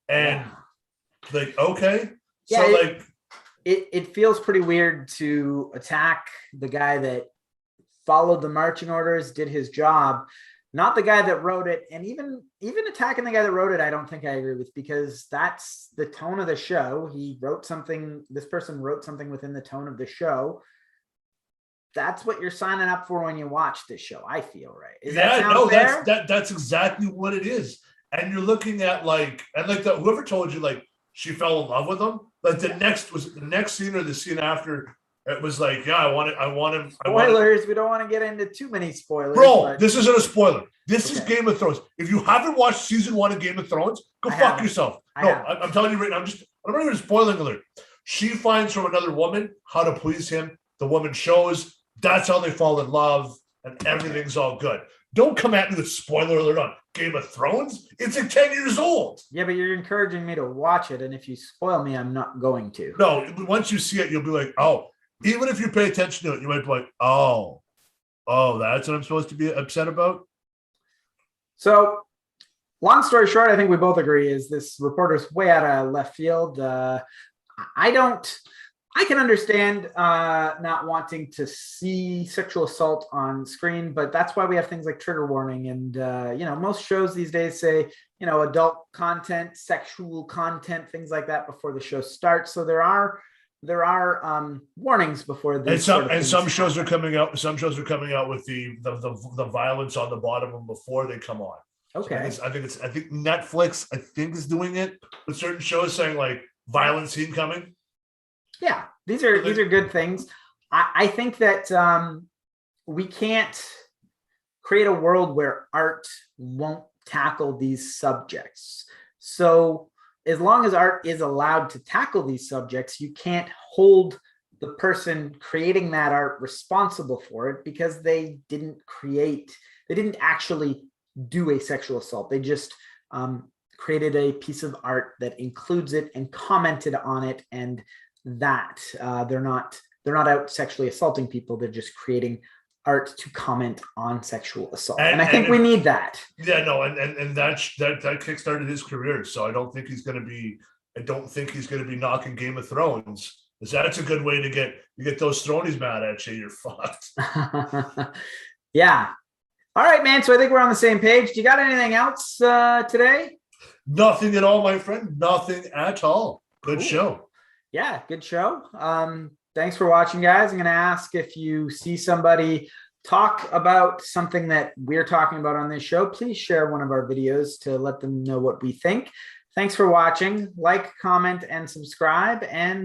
and like, okay, so like. It feels pretty weird to attack the guy that followed the marching orders, did his job, not the guy that wrote it. And even attacking the guy that wrote it, I don't think I agree with, because that's the tone of the show. He wrote something, this person wrote something within the tone of the show. That's what you're signing up for when you watch this show, I feel, right? That's exactly what it is. And you're looking at like, and like whoever told you like she fell in love with him. Like the next scene or the scene after, it was like, yeah, I want him. Spoilers. We don't want to get into too many spoilers. Bro, this isn't a spoiler. This is Game of Thrones. If you haven't watched season 1 of Game of Thrones, go fuck yourself. I'm telling you right now. I'm not even spoiling alert. She finds from another woman how to please him. The woman shows. That's how they fall in love, and everything's all good. Don't come at me with spoiler alert on Game of Thrones. It's like 10 years old. Yeah, but you're encouraging me to watch it, and if you spoil me, I'm not going to. No, once you see it, you'll be like, oh. Even if you pay attention to it, you might be like, oh, that's what I'm supposed to be upset about? So, long story short, I think we both agree is this reporter's way out of left field. I can understand not wanting to see sexual assault on screen, but that's why we have things like trigger warning. And, most shows these days say, adult content, sexual content, things like that before the show starts. So there are warnings before this. And some shows are coming out. Some shows are coming out with the violence on the bottom of them before they come on. Okay. So I think Netflix is doing it with certain shows saying like violent scene coming. Yeah, these are good things. I think that we can't create a world where art won't tackle these subjects. So as long as art is allowed to tackle these subjects, you can't hold the person creating that art responsible for it, because they didn't actually do a sexual assault. They just created a piece of art that includes it and commented on it, and that they're not out sexually assaulting people. They're just creating art to comment on sexual assault, and I think we need that. Yeah, no, and that kickstarted his career. So I don't think he's going to be knocking Game of Thrones. Because that's a good way to get those thronies mad at you. You're fucked. Yeah. All right, man. So I think we're on the same page. Do you got anything else today? Nothing at all, my friend. Nothing at all. Good show. Yeah, good show. Thanks for watching, guys. I'm going to ask if you see somebody talk about something that we're talking about on this show, please share one of our videos to let them know what we think. Thanks for watching. Like, comment, and subscribe. And